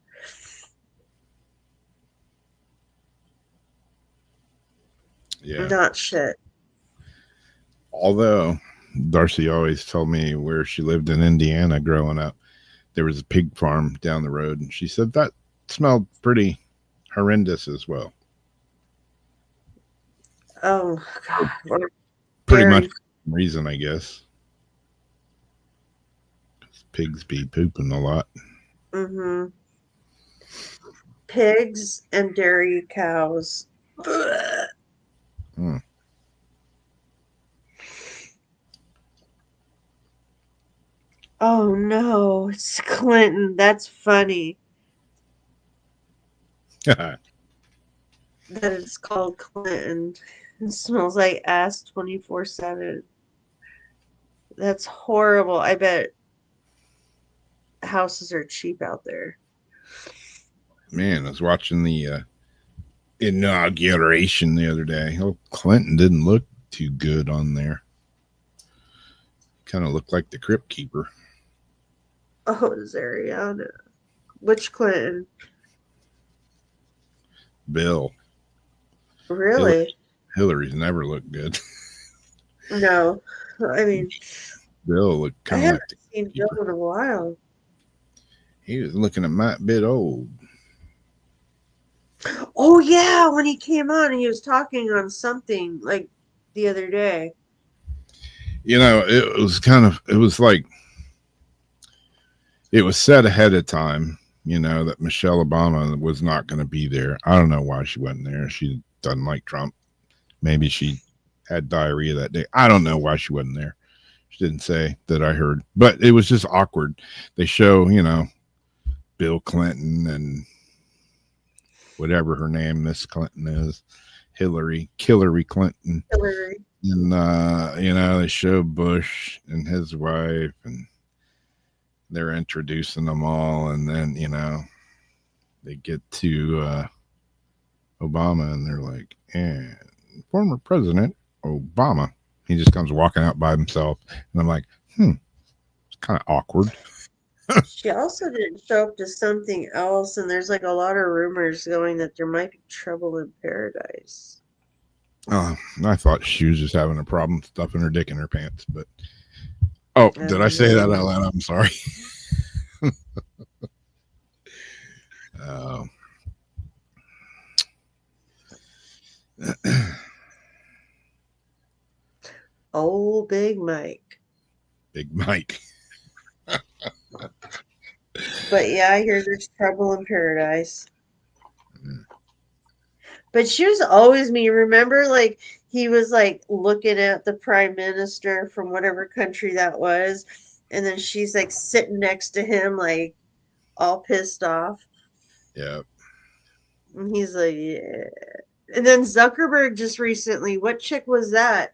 Yeah. Not shit. Although Darcy always told me where she lived in Indiana growing up, there was a pig farm down the road, and she said that smelled pretty horrendous as well. Oh God. Pretty Very. much the reason, I guess. Pigs be pooping a lot. Mm-hmm. Pigs and dairy cows. Hmm. Oh no, it's Clinton. That's funny that it's called Clinton. It smells like ass 24/7. That's horrible. I bet houses are cheap out there. Man, I was watching the inauguration the other day. Oh, Clinton didn't look too good on there. Kind of looked like the Crypt Keeper. Oh, Zariana. Which Clinton? Bill. Really? Hillary's never looked good. No. I mean, Bill looked I kind of haven't like seen Bill in a while. he was looking a bit old. Oh yeah, when he came on, he was talking on something like the other day. It was like it was said ahead of time, that Michelle Obama was not going to be there. I don't know why she wasn't there. She doesn't like Trump. Maybe she had diarrhea that day. I don't know why she wasn't there. She didn't say that I heard, but it was just awkward. They show, Bill Clinton and whatever her name, Miss Clinton is, Hillary Clinton. Hillary. And, they show Bush and his wife, and they're introducing them all. And then, they get to Obama, and they're like, and former President Obama. He just comes walking out by himself. And I'm like, it's kind of awkward. She also didn't show up to something else, and there's like a lot of rumors going that there might be trouble in paradise. I thought she was just having a problem stuffing her dick in her pants, but did I say that out loud? I'm sorry. Old Big Mike. Big Mike. But yeah, I hear there's trouble in paradise. But she was always me. Remember, like, he was like looking at the prime minister from whatever country that was, and then she's like sitting next to him, like all pissed off. Yeah. And he's like, yeah. And then Zuckerberg just recently, what chick was that?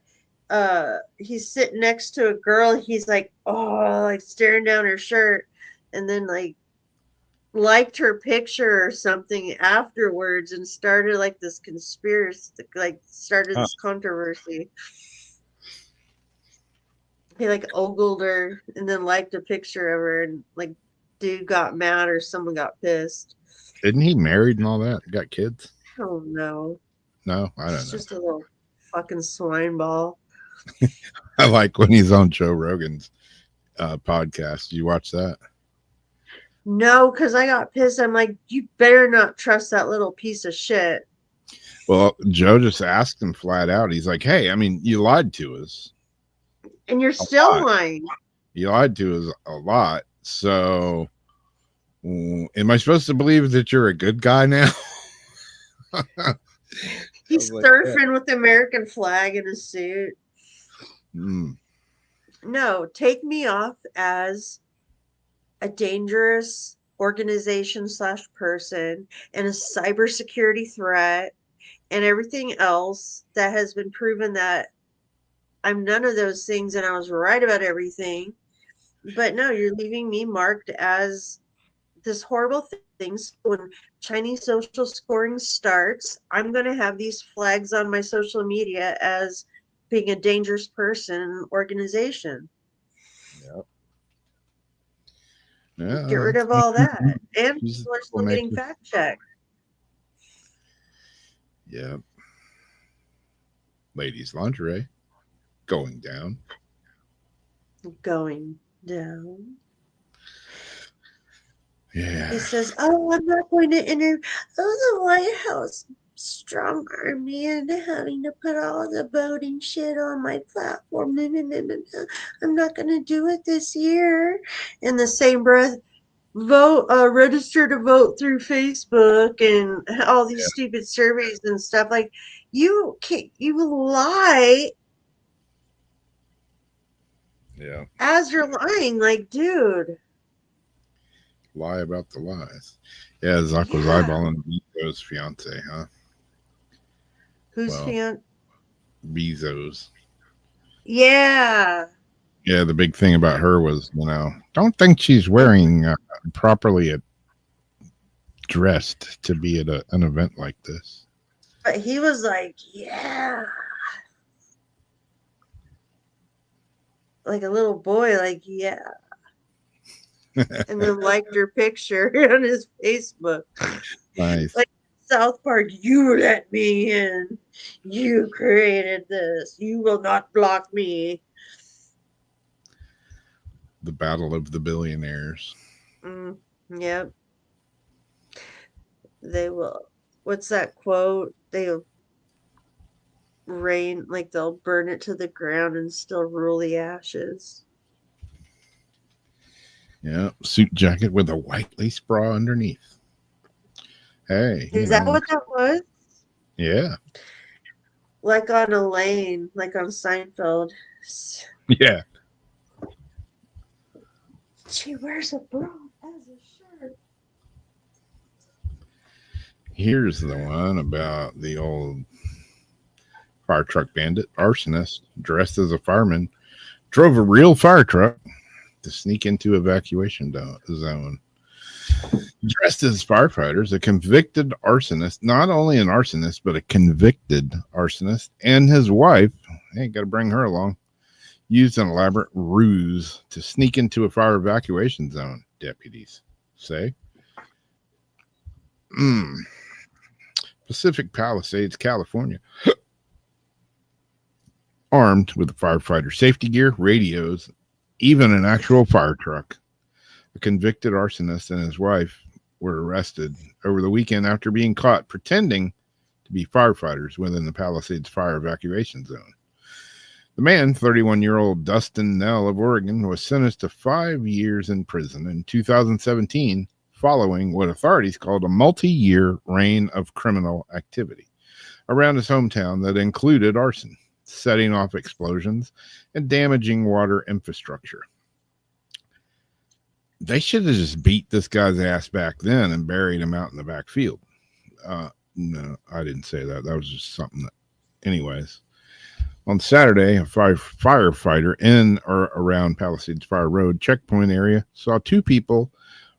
he's sitting next to a girl. He's like, oh, like staring down her shirt, and then like liked her picture or something afterwards, and started like this conspiracy, like started this controversy. He like ogled her and then liked a picture of her, and like dude got mad or someone got pissed. Isn't he married and all that? Got kids? Oh no. No, I don't It's know. just a little fucking swine ball. I like when he's on Joe Rogan's podcast. You watch that? No, because I got pissed. I'm like, you better not trust that little piece of shit. Well, Joe just asked him flat out. He's like, hey, I mean, you lied to us. And you're still lot. lying. You lied to us a lot. So am I supposed to believe that you're a good guy now? He's like, surfing with the American flag in his suit. Mm. No, take me off as a dangerous organization / person and a cybersecurity threat and everything else that has been proven that I'm none of those things and I was right about everything. But no, you're leaving me marked as this horrible thing. So when Chinese social scoring starts, I'm going to have these flags on my social media as being a dangerous person organization. Yep. Yeah, Get rid of all that. And She's people are still getting making- fact checked. yeah. Ladies' lingerie going down. Going down. Yeah. He says, oh, I'm not going to interview the White House strong army and having to put all the voting shit on my platform. No. I'm not going to do it this year. In the same breath, register to vote through Facebook and all these stupid surveys and stuff. Like, you lie Yeah. as you're lying. Like, dude. Lie about the lies. Yeah, Zach was Yeah. eyeballing Bezos' fiance, huh? Who's Well. Bezos. Yeah. Yeah, the big thing about her was, don't think she's wearing properly dressed to be at an event like this. But he was like, yeah. Like a little boy, like, yeah. And then liked her picture on his Facebook. Nice. Like South Park, you let me in. You created this. You will not block me. The battle of the billionaires. Yep. They will. What's that quote? They'll they'll burn it to the ground and still rule the ashes. Yeah, suit jacket with a white lace bra underneath. Hey. Is that what that was? Yeah. Like on Elaine, like on Seinfeld. Yeah. She wears a bra as a shirt. Here's the one about the old fire truck bandit arsonist dressed as a fireman drove a real fire truck to sneak into evacuation zone. Dressed as firefighters, a convicted arsonist, not only an arsonist, but a convicted arsonist, and his wife, hey, got to bring her along, used an elaborate ruse to sneak into a fire evacuation zone, deputies say. Pacific Palisades, California. Armed with firefighter safety gear, radios, even an actual fire truck. A convicted arsonist and his wife were arrested over the weekend after being caught pretending to be firefighters within the Palisades fire evacuation zone. The man, 31-year-old Dustin Nell of Oregon, was sentenced to 5 years in prison in 2017 following what authorities called a multi-year reign of criminal activity around his hometown that included arson, setting off explosions, and damaging water infrastructure. They should have just beat this guy's ass back then and buried him out in the backfield. No, I didn't say that. That was just something that, anyways. On Saturday, a firefighter in or around Palisades Fire Road checkpoint area saw two people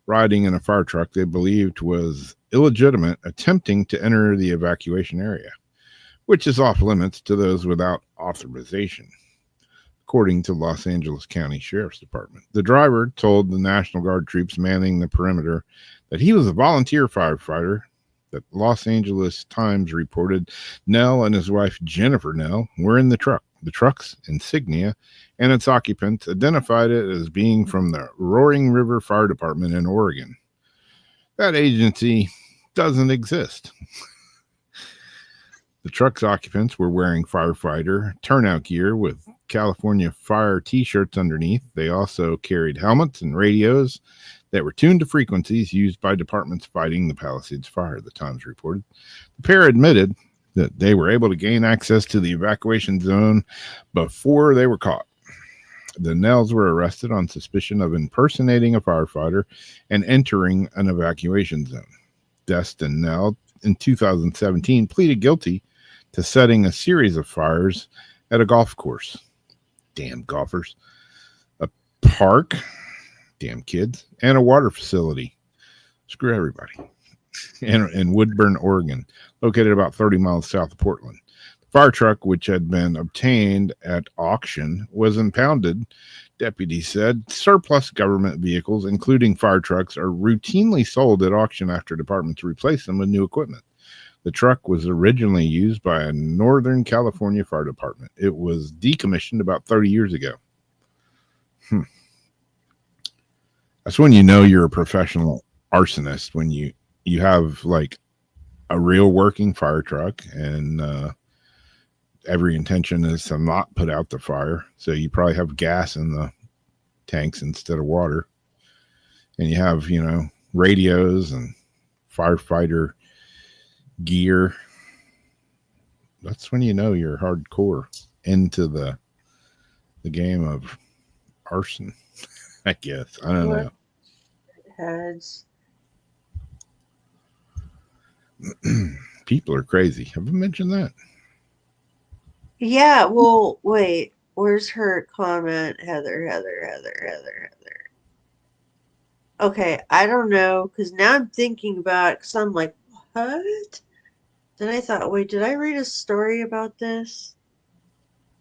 riding in a fire truck they believed was illegitimate attempting to enter the evacuation area, which is off limits to those without authorization, according to Los Angeles County Sheriff's Department. The driver told the National Guard troops manning the perimeter that he was a volunteer firefighter. That Los Angeles Times reported Nell and his wife Jennifer Nell were in the truck. The truck's insignia and its occupants identified it as being from the Roaring River Fire Department in Oregon. That agency doesn't exist. The truck's occupants were wearing firefighter turnout gear with California Fire t-shirts underneath. They also carried helmets and radios that were tuned to frequencies used by departments fighting the Palisades fire, the Times reported. The pair admitted that they were able to gain access to the evacuation zone before they were caught. The Nells were arrested on suspicion of impersonating a firefighter and entering an evacuation zone. Destin Nell, in 2017, pleaded guilty to setting a series of fires at a golf course. Damn golfers. A park. Damn kids. And a water facility. Screw everybody. In Woodburn, Oregon, located about 30 miles south of Portland. The fire truck, which had been obtained at auction, was impounded, deputies said. Surplus government vehicles, including fire trucks, are routinely sold at auction after departments replace them with new equipment. The truck was originally used by a Northern California fire department. It was decommissioned about 30 years ago. That's when you know you're a professional arsonist, when you have like a real working fire truck and every intention is to not put out the fire. So you probably have gas in the tanks instead of water. And you have, radios and firefighter gear. That's when you know you're hardcore into the game of arson, I guess. I don't know. Heads. People are crazy. Have I mentioned that? Yeah, well, wait. Where's her comment? Heather. Okay, I don't know, because now I'm thinking about it, because I'm like, what? Then I thought, wait, did I read a story about this?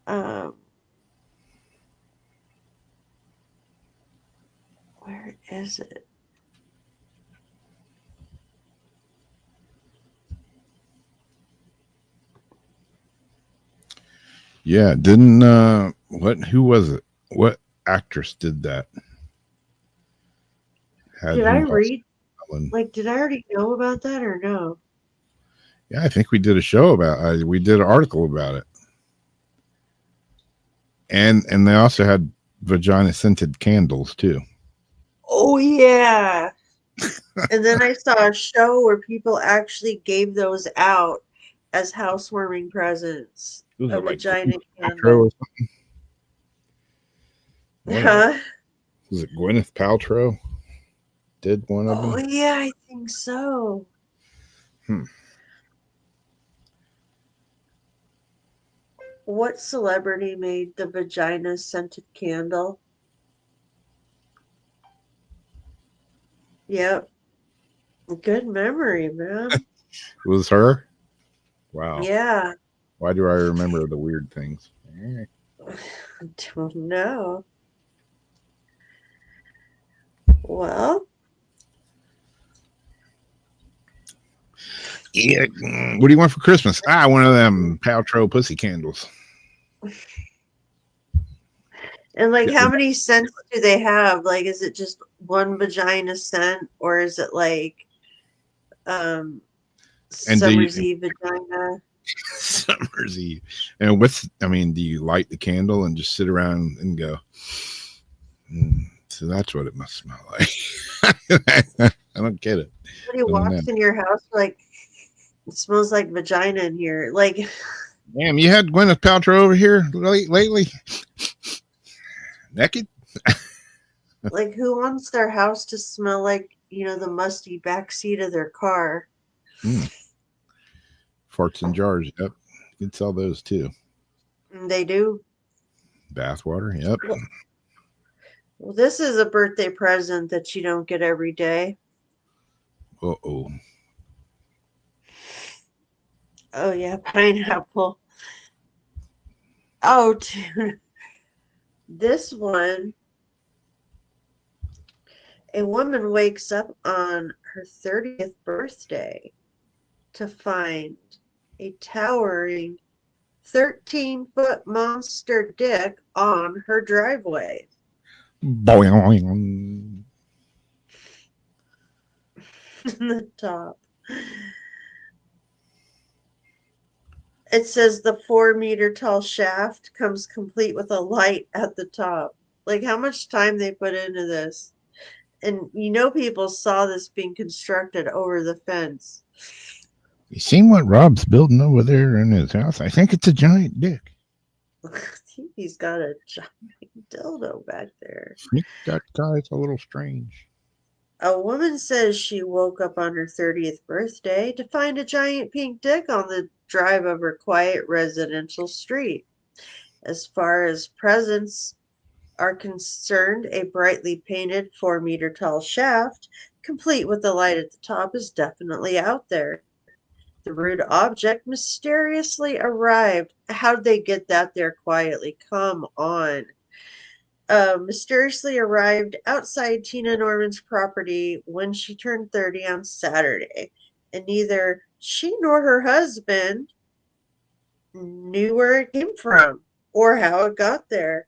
Where is it? Yeah, didn't who was it? What actress did that? Did I read? Did I already know about that or no? Yeah, I think we did a show about we did an article about it. And they also had vagina scented candles too. Oh yeah. And then I saw a show where people actually gave those out as housewarming presents. Was A it like vagina Paltrow candle. or something? Huh? Was it Gwyneth Paltrow? Did one of Oh them? yeah, I think so. What celebrity made the vagina scented candle? Yep. Good memory, man. It was her? Wow. Yeah. Why do I remember the weird things? Don't know. Well. Yeah. What do you want for Christmas? One of them Paltrow pussy candles. And like, how many scents do they have? Like, is it just one vagina scent, or is it like Summer's Eve vagina? Summer's Eve. And do you light the candle and just sit around and go, so that's what it must smell like. I don't get it. Somebody walks in your house, like, it smells like vagina in here. Like, damn, you had Gwyneth Paltrow over here lately? Naked? like, who wants their house to smell like, the musty backseat of their car? Farts in jars. Yep. You can sell those too. And they do. Bathwater. Yep. Well, this is a birthday present that you don't get every day. Uh-oh. Oh, yeah, pineapple. Oh, dude. This one, a woman wakes up on her 30th birthday to find a towering 13-foot monster dick on her driveway. Boing. The top. It says the 4-meter tall shaft comes complete with a light at the top. Like how much time they put into this. And you know people saw this being constructed over the fence. You seen what Rob's building over there in his house? I think it's a giant dick. He's got a giant dildo back there. I think that guy's a little strange. A woman says she woke up on her 30th birthday to find a giant pink dick on the drive of her quiet residential street. As far as presents are concerned, a brightly painted 4-meter tall shaft, complete with a light at the top, is definitely out there. The rude object mysteriously arrived. How'd they get that there quietly? Come on. Mysteriously arrived outside Tina Norman's property when she turned 30 on Saturday, and neither she nor her husband knew where it came from or how it got there.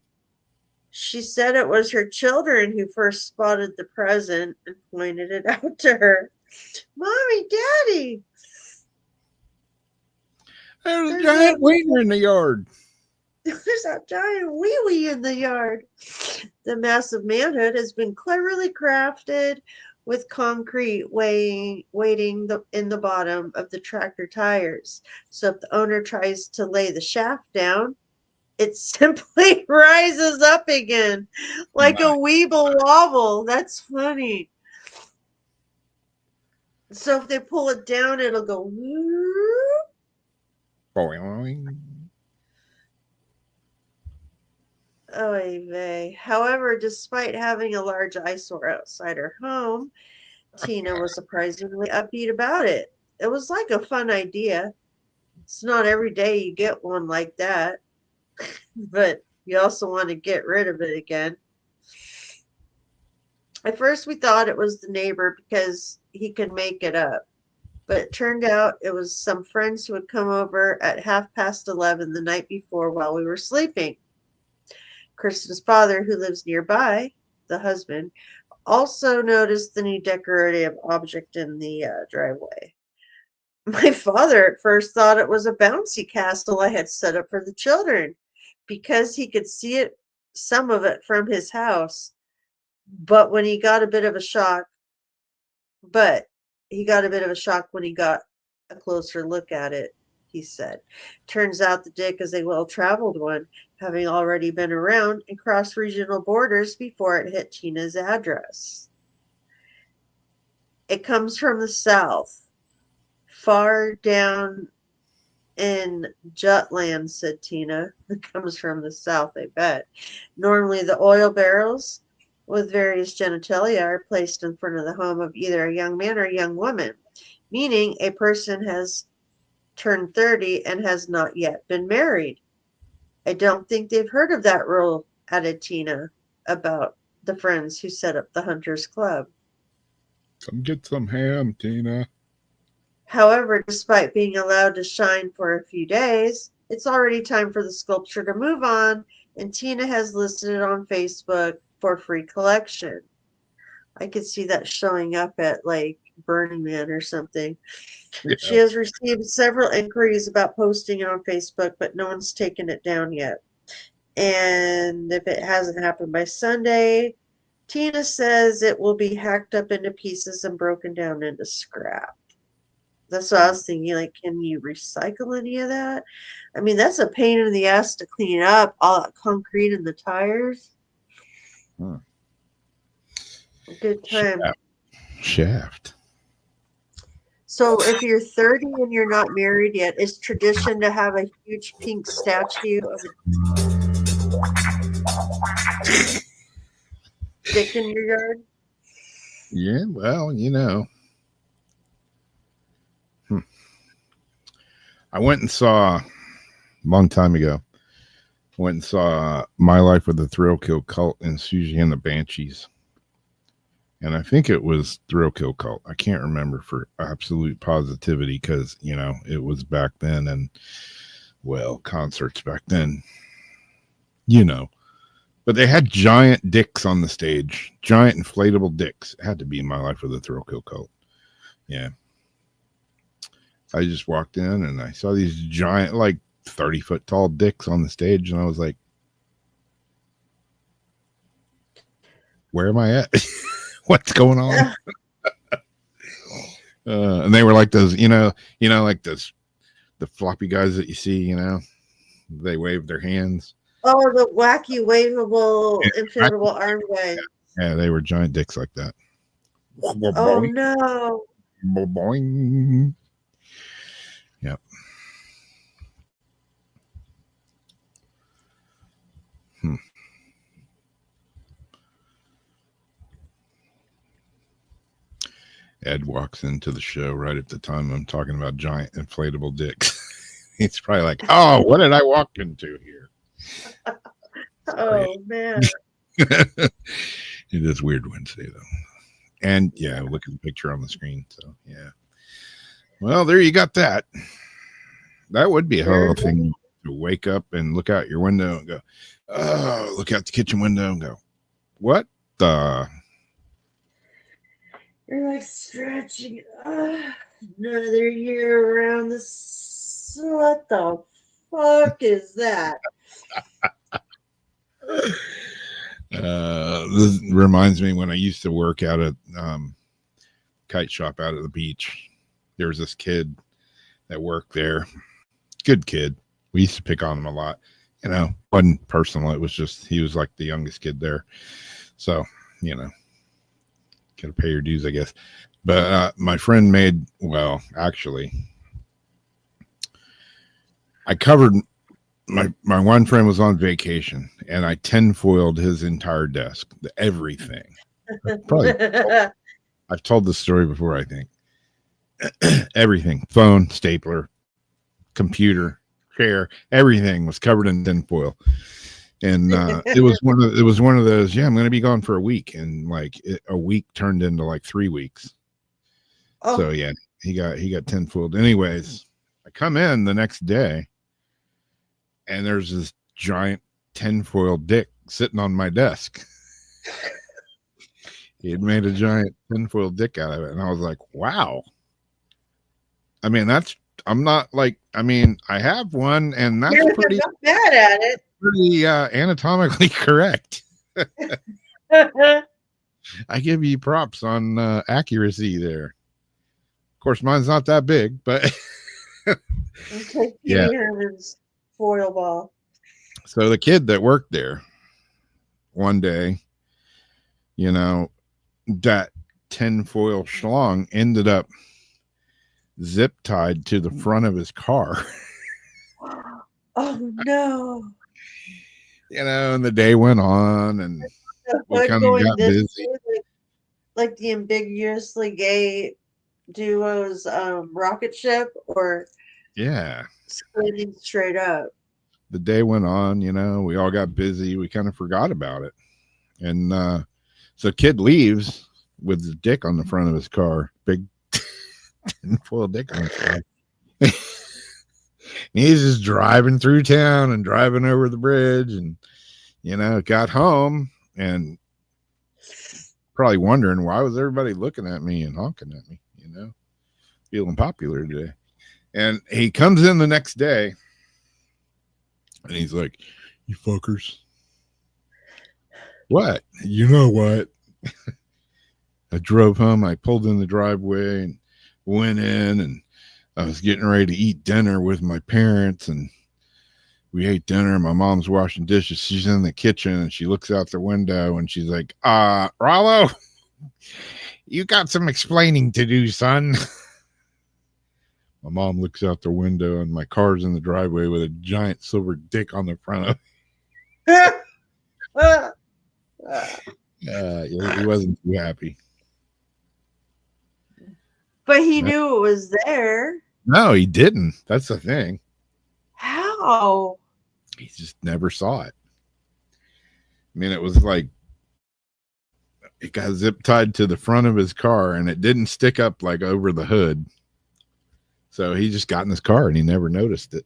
She said it was her children who first spotted the present and pointed it out to her. Mommy, Daddy! There's a giant wiener in the yard. There's a giant wee-wee in the yard. The massive manhood has been cleverly crafted with concrete waiting in the bottom of the tractor tires. So if the owner tries to lay the shaft down, it simply rises up again like a weeble wobble. That's funny. So if they pull it down, it'll go whoop. Boing. Oy vey. However, despite having a large eyesore outside her home, Tina was surprisingly upbeat about it. It was like a fun idea. It's not every day you get one like that, but you also want to get rid of it again. At first, we thought it was the neighbor because he could make it up, but it turned out it was some friends who had come over at 11:30 the night before while we were sleeping. Kristen's father, who lives nearby, the husband, also noticed the new decorative object in the driveway. My father at first thought it was a bouncy castle I had set up for the children because he could see it, some of it from his house. But he got a bit of a shock when he got a closer look at it, he said. Turns out the dick is a well-traveled one, having already been around and crossed regional borders before it hit Tina's address. It comes from the south, far down in Jutland, said Tina. It comes from the south, I bet. Normally the oil barrels with various genitalia are placed in front of the home of either a young man or a young woman, meaning a person has turned 30 and has not yet been married. I don't think they've heard of that rule, added Tina, about the friends who set up the Hunters Club. Come get some ham, Tina. However, despite being allowed to shine for a few days, it's already time for the sculpture to move on, and Tina has listed it on Facebook for free collection. I could see that showing up at like Burning Man or something. Yeah. She has received several inquiries about posting it on Facebook, but no one's taken it down yet. And if it hasn't happened by Sunday, Tina says it will be hacked up into pieces and broken down into scrap. That's what I was thinking. Like, can you recycle any of that? I mean, that's a pain in the ass to clean up, all that concrete in the tires. Good time. Shaft. So if you're 30 and you're not married yet, it's tradition to have a huge pink statue of a dick in your yard. Yeah, well, you know. I went and saw a long time ago. Went and saw My Life with the Thrill Kill Cult and Susie and the Banshees. And I think it was Thrill Kill Cult. I can't remember for absolute positivity because, you know, it was back then. And, well, concerts back then, you know. But they had giant dicks on the stage. Giant inflatable dicks. It had to be My Life with the Thrill Kill Cult. Yeah. I just walked in and I saw these giant, like 30-foot tall dicks on the stage. And I was like, where am I at? What's going on? And they were like those, you know, like those, the floppy guys that you see, you know, they wave their hands. Oh, the wacky, waveable, inflatable arm guy. Yeah, they were giant dicks like that. Oh, no. Boing. Yep. Ed walks into the show right at the time I'm talking about giant inflatable dicks. He's probably like, oh, what did I walk into here? Oh, man. It is Weird Wednesday, though. And, yeah, look at the picture on the screen. So, yeah. Well, there you got that. That would be a hell of a thing to wake up and look out your window and go, oh, look out the kitchen window and go, what the? You're like stretching. Another year around the sun. What the fuck is that? This reminds me when I used to work out at kite shop out at the beach. There was this kid that worked there. Good kid. We used to pick on him a lot. You know, wasn't personal. It was just he was like the youngest kid there. So, you know, gotta pay your dues, I guess. But my friend made, well, actually, I covered my one friend was on vacation and I tinfoiled his entire desk, everything. Probably I've told this story before, I think. Everything, phone, stapler, computer, chair, everything was covered in tinfoil. And it was one of those, yeah, I'm going to be gone for a week. And like a week turned into like 3 weeks. Oh. So yeah, he got tinfoiled. Anyways, I come in the next day and there's this giant tinfoil dick sitting on my desk. He had made a giant tinfoil dick out of it. And I was like, wow. I mean, I have one and that's You're pretty not bad at it. pretty anatomically correct. I give you props on accuracy there. Of course, mine's not that big, but yeah. Foil ball. So the kid that worked there one day, you know, that tinfoil schlong ended up zip tied to the front of his car. Oh no. You know, and the day went on and we kind of got busy. Like the ambiguously gay duo's rocket ship, or yeah, standing straight up. The day went on, you know, we all got busy. We kind of forgot about it. And so kid leaves with his dick on the front of his car, big tinfoil dick on his car. He's just driving through town and driving over the bridge and, you know, got home and probably wondering why was everybody looking at me and honking at me, you know, feeling popular today. And he comes in the next day and he's like, you fuckers. What? You know what? I drove home. I pulled in the driveway and went in and I was getting ready to eat dinner with my parents and we ate dinner. My mom's washing dishes. She's in the kitchen and she looks out the window and she's like, Rollo, you got some explaining to do, son. My mom looks out the window and my car's in the driveway with a giant silver dick on the front of it. He wasn't too happy. But he knew it was there. No, he didn't. That's the thing. How? He just never saw it. I mean, it was like it got zip tied to the front of his car and it didn't stick up like over the hood. So he just got in his car and he never noticed it.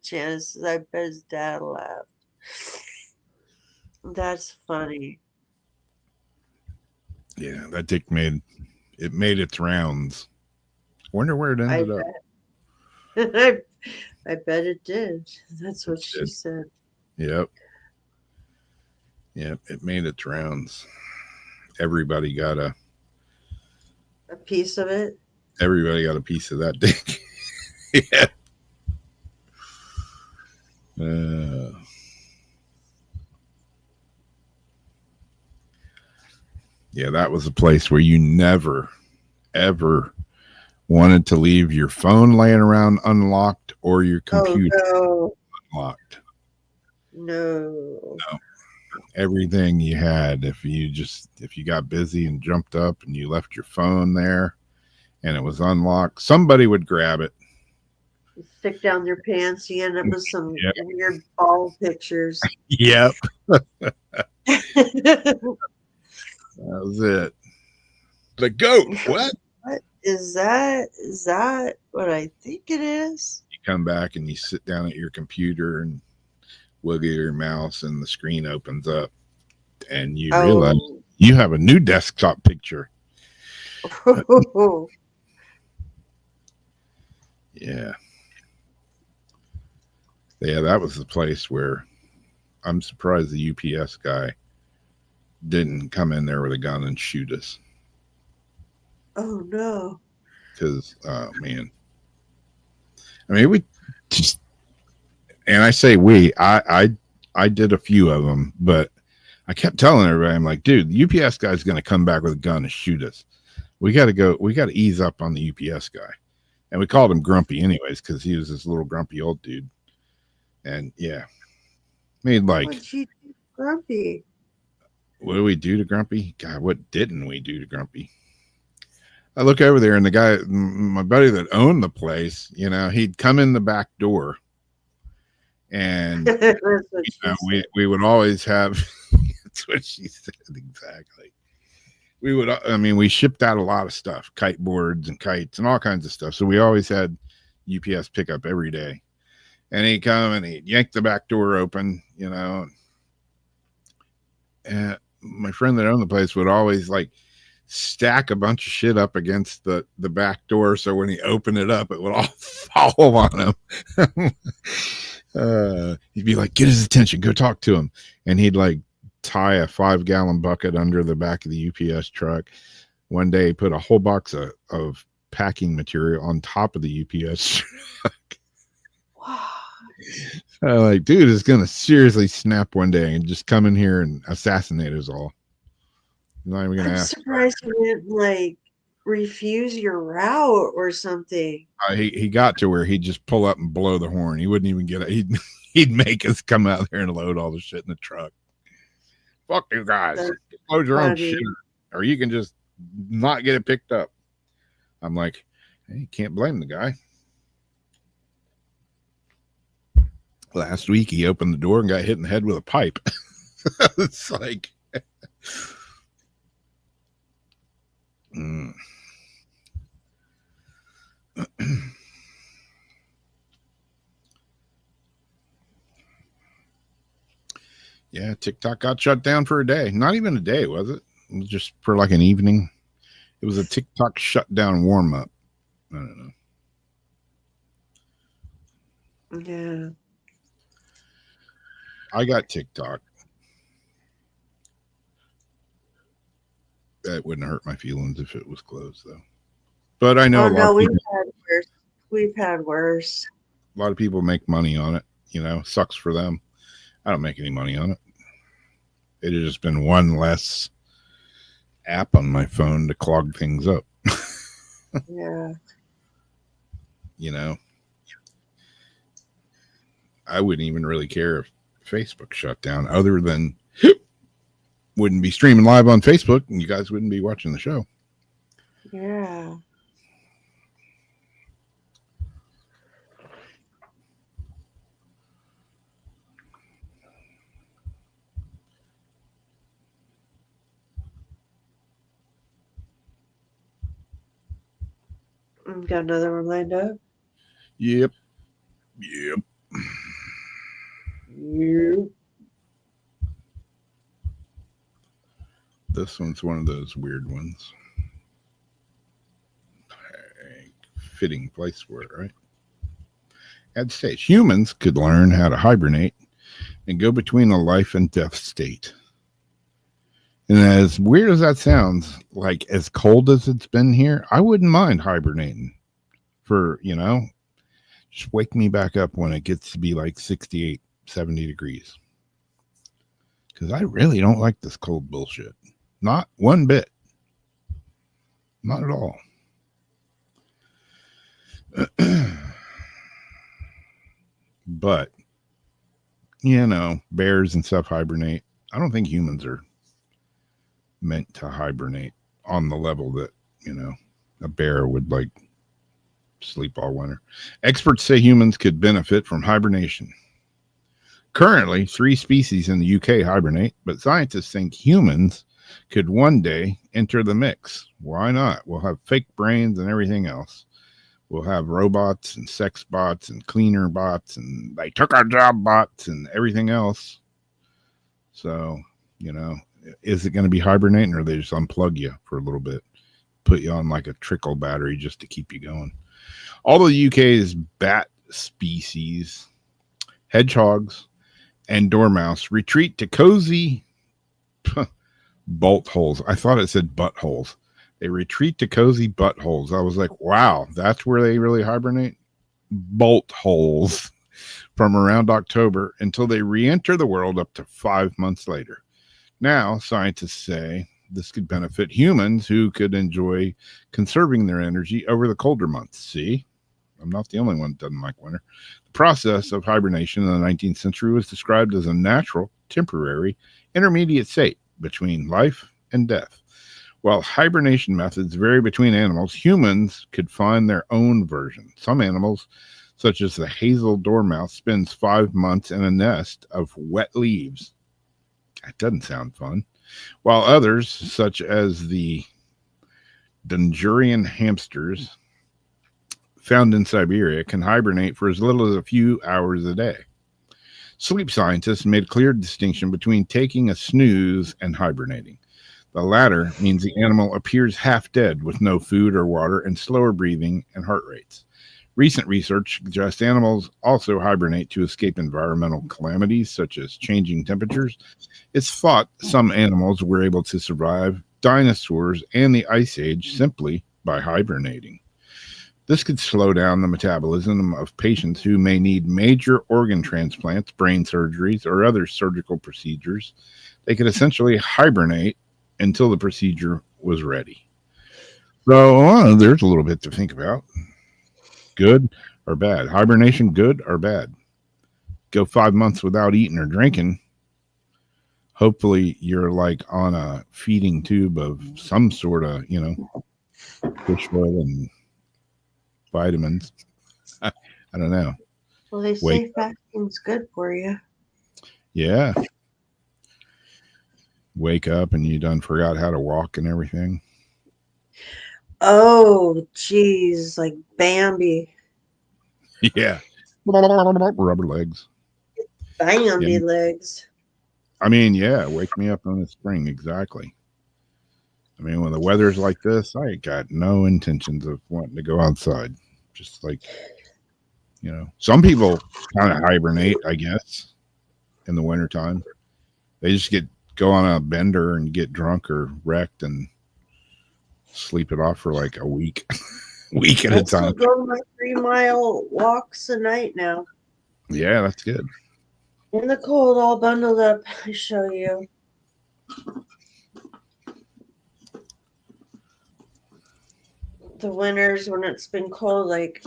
Janice says, I bet his dad laughed. That's funny. Yeah, that dick made its rounds. Wonder where it ended up. I bet it did. That's what she said. Yep, it made its rounds. Everybody got a piece of it. Everybody got a piece of that dick. Yeah. Yeah, that was a place where you never, ever wanted to leave your phone laying around unlocked or your computer unlocked. No. Everything you had, if you got busy and jumped up and you left your phone there and it was unlocked, somebody would grab it. You stick down your pants, you end up with some weird ball pictures. Yep. That was it. The goat. What? What is that? Is that what I think it is? You come back and you sit down at your computer and wiggle your mouse and the screen opens up and you realize you have a new desktop picture. Yeah. Yeah, that was the place where I'm surprised the UPS guy didn't come in there with a gun and shoot us. Oh no. Because man. I mean, we just, and I say we, I did a few of them, but I kept telling everybody, I'm like, dude, the UPS guy's going to come back with a gun and shoot us. We got to ease up on the UPS guy. And we called him Grumpy anyways, because he was this little grumpy old dude. And yeah, made like, what'd you do, Grumpy? What did we do to Grumpy? God, what didn't we do to Grumpy? I look over there and the guy, my buddy that owned the place, he'd come in the back door and we would always have, that's what she said exactly. We shipped out a lot of stuff, kite boards and kites and all kinds of stuff. So we always had UPS pickup every day. And he'd come and he'd yank the back door open, and my friend that owned the place would always like stack a bunch of shit up against the back door. So when he opened it up, it would all fall on him. He'd be like, get his attention, go talk to him. And he'd like tie a 5-gallon bucket under the back of the UPS truck. One day he put a whole box of packing material on top of the UPS truck. Wow. Like, dude is gonna seriously snap one day and just come in here and assassinate us all. I'm not even gonna ask. I'm surprised he didn't like refuse your route or something. He got to where he'd just pull up and blow the horn. He wouldn't even get it. He'd make us come out there and load all the shit in the truck. Fuck you guys. Load your own shit, or you can just not get it picked up. I'm like, hey, you can't blame the guy. Last week, he opened the door and got hit in the head with a pipe. It's like, yeah, TikTok got shut down for a day. Not even a day, was it? It was just for like an evening. It was a TikTok shutdown warm up. I don't know. Yeah. I got TikTok. That wouldn't hurt my feelings if it was closed, though. But I know we've had worse. We've had worse. A lot of people make money on it. Sucks for them. I don't make any money on it. It has just been one less app on my phone to clog things up. Yeah. You know, I wouldn't even really care if Facebook shut down, other than wouldn't be streaming live on Facebook and you guys wouldn't be watching the show. Yeah. Got another one lined up. Yep. This one's one of those weird ones. Fitting place for it, right? At stage, humans could learn how to hibernate and go between a life and death state. And as weird as that sounds, like as cold as it's been here, I wouldn't mind hibernating for, just wake me back up when it gets to be like 68, 70 degrees. Because I really don't like this cold bullshit. Not one bit. Not at all. But, bears and stuff hibernate. I don't think humans are meant to hibernate on the level that, a bear would like sleep all winter. Experts say humans could benefit from hibernation. Currently, 3 species in the UK hibernate, but scientists think humans could one day enter the mix. Why not? We'll have fake brains and everything else. We'll have robots and sex bots and cleaner bots and they took our job bots and everything else. So, is it going to be hibernating, or they just unplug you for a little bit, put you on like a trickle battery just to keep you going? All of the UK's bat species, hedgehogs, and dormouse retreat to cozy bolt holes. I thought it said buttholes. They retreat to cozy buttholes. I was like, wow, that's where they really hibernate? Bolt holes from around October until they re-enter the world up to 5 months later. Now, scientists say this could benefit humans who could enjoy conserving their energy over the colder months. See? I'm not the only one that doesn't like winter. The process of hibernation in the 19th century was described as a natural, temporary, intermediate state between life and death. While hibernation methods vary between animals, humans could find their own version. Some animals, such as the hazel dormouse, spends 5 months in a nest of wet leaves. That doesn't sound fun. While others, such as the Dundurian hamsters, found in Siberia, can hibernate for as little as a few hours a day. Sleep scientists made a clear distinction between taking a snooze and hibernating. The latter means the animal appears half dead with no food or water and slower breathing and heart rates. Recent research suggests animals also hibernate to escape environmental calamities such as changing temperatures. It's thought some animals were able to survive dinosaurs and the Ice Age simply by hibernating. This could slow down the metabolism of patients who may need major organ transplants, brain surgeries, or other surgical procedures. They could essentially hibernate until the procedure was ready. So there's a little bit to think about. Good or bad? Hibernation, good or bad? Go 5 months without eating or drinking. Hopefully you're like on a feeding tube of some sort of, fish oil and vitamins. I don't know. Well, they say fasting's good for you. Yeah. Wake up and you done forgot how to walk and everything. Oh, geez, like Bambi. Yeah. Rubber legs. Bambi legs. I mean, yeah, wake me up in the spring. Exactly. I mean, when the weather's like this, I got no intentions of wanting to go outside. Just like, some people kind of hibernate, I guess, in the wintertime. They just go on a bender and get drunk or wrecked and sleep it off for like a week, at a time. I go my 3-mile walks a night now. Yeah, that's good. In the cold, all bundled up. I show you. the winters when it's been cold, like,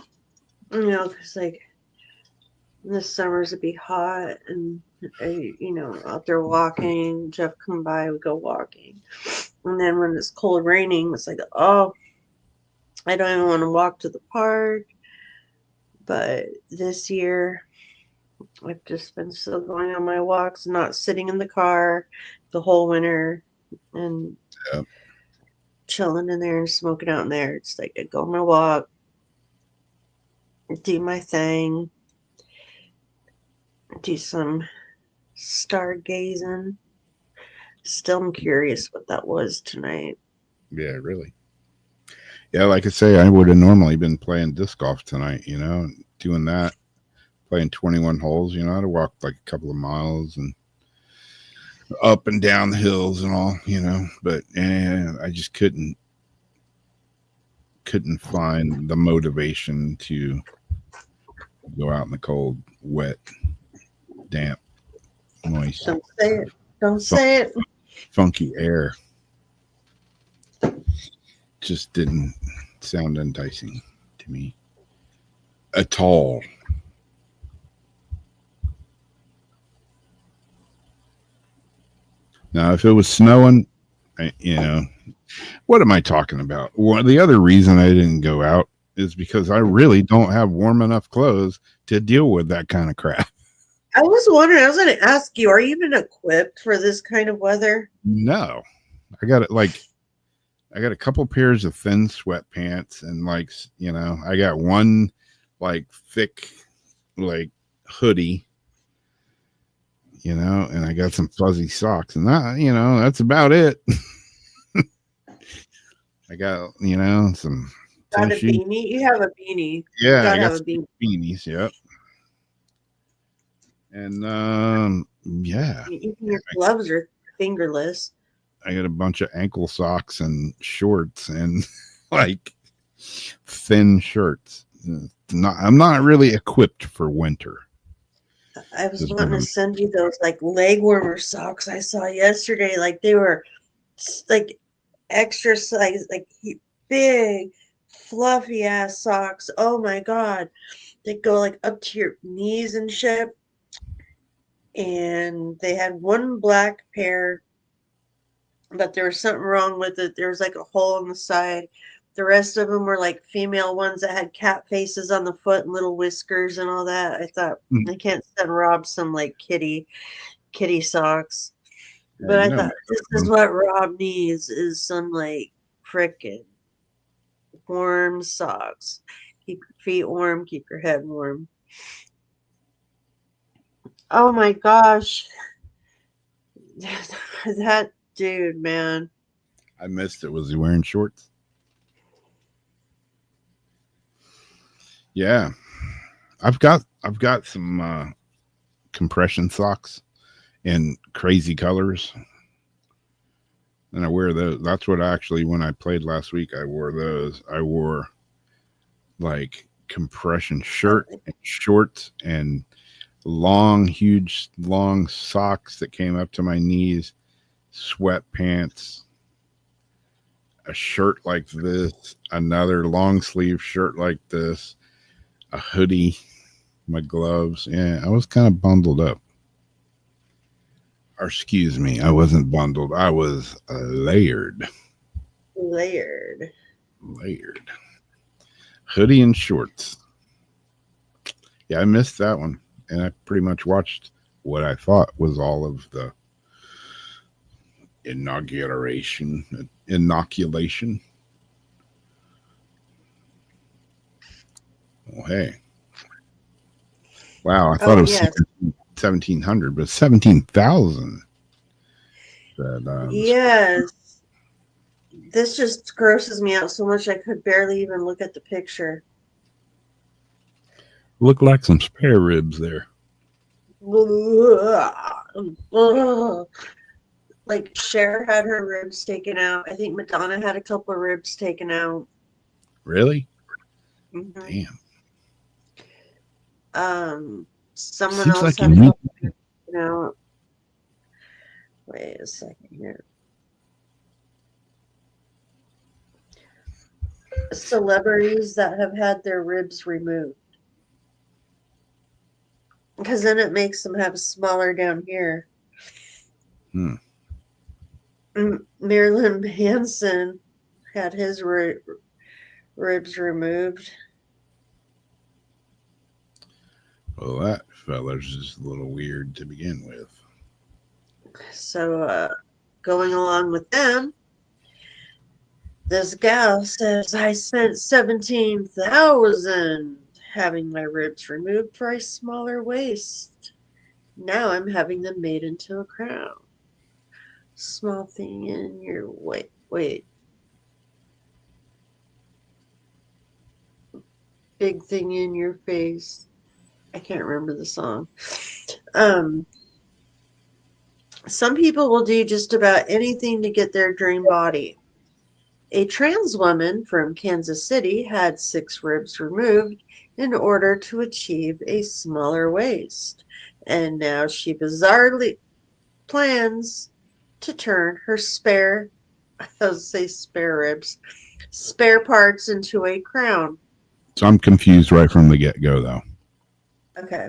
because like this summers it'd be hot and out there walking. Jeff come by, we go walking, and then when it's cold raining, it's like, oh, I don't even want to walk to the park. But this year, I've just been still going on my walks, not sitting in the car the whole winter, and Yep. chilling in there and smoking out in there. It's like I go on my walk, do my thing, do some stargazing. Still, I'm curious what that was tonight. Yeah, really. Yeah, like I say, I would have normally been playing disc golf tonight, doing that, playing 21 holes, I'd walk like a couple of miles and up and down the hills and all, but I just couldn't find the motivation to go out in the cold, wet, damp, moist, Don't say it. Don't say it. funky air. Just didn't sound enticing to me at all. Now, if it was snowing, what am I talking about? Well, the other reason I didn't go out is because I really don't have warm enough clothes to deal with that kind of crap. I was wondering, I was going to ask you, are you even equipped for this kind of weather? No, I got it. I got a couple pairs of thin sweatpants and I got one thick hoodie, and I got some fuzzy socks and that, that's about it. I got, some Got a tennis shoes. beanie? You have a beanie. Yeah, I You got have a some beanie. beanies. Yep. And yeah, Even your gloves are fingerless. I got a bunch of ankle socks and shorts and thin shirts. I'm not really equipped for winter. I was Just wanting to gonna- send you those leg warmer socks I saw yesterday. Like they were extra size, big, fluffy ass socks. Oh my God. They go up to your knees and shit. And they had one black pair, but there was something wrong with it. There was a hole in the side. The rest of them were female ones that had cat faces on the foot and little whiskers and all that. I thought I can't send Rob some kitty socks. But I thought this is what Rob needs is some frickin' warm socks. Keep your feet warm, keep your head warm. Oh my gosh. That dude, man. I missed it. Was he wearing shorts? Yeah. I've got some compression socks in crazy colors. And I wear those. That's what when I played last week, I wore those. I wore compression shirt and shorts and huge long socks that came up to my knees, sweatpants, a shirt like this, another long sleeve shirt like this, a hoodie, my gloves. Yeah, I was kind of bundled up. Or excuse me, I wasn't bundled. I was layered. Hoodie and shorts. Yeah, I missed that one. And I pretty much watched what I thought was all of the inoculation. Oh, hey. Wow, I thought it was 1,700, but 17,000. Yes. This just grosses me out so much I could barely even look at the picture. Look like some spare ribs there. Cher had her ribs taken out. I think Madonna had a couple of ribs taken out. Really? Mm-hmm. Damn. Someone Seems else like had a you couple of ribs taken out. Wait a second here. celebrities that have had their ribs removed. Because then it makes them have smaller down here. Hmm. Marilyn Manson had his ribs removed. Well, that fella's just a little weird to begin with. So, going along with them, this gal says, I spent 17,000 having my ribs removed for a smaller waist. Now I'm having them made into a crown. Small thing in your wait. Big thing in your face. I can't remember the song. Some people will do just about anything to get their dream body. A trans woman from Kansas City had 6 ribs removed in order to achieve a smaller waist. And now she bizarrely plans to turn her spare ribs, spare parts into a crown. So I'm confused right from the get go, though. Okay.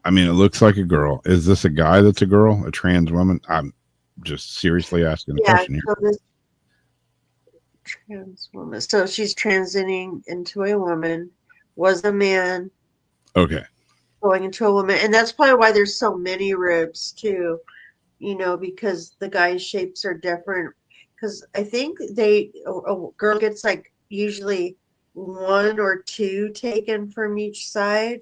I mean, it looks like a girl. Is this a guy that's a girl, a trans woman? I'm just seriously asking the question here. So this trans woman. So she's transitioning into a woman, was a man Okay. going into a woman. And that's probably why there's so many ribs too, because the guy's shapes are different. Because I think a girl gets like usually 1 or 2 taken from each side.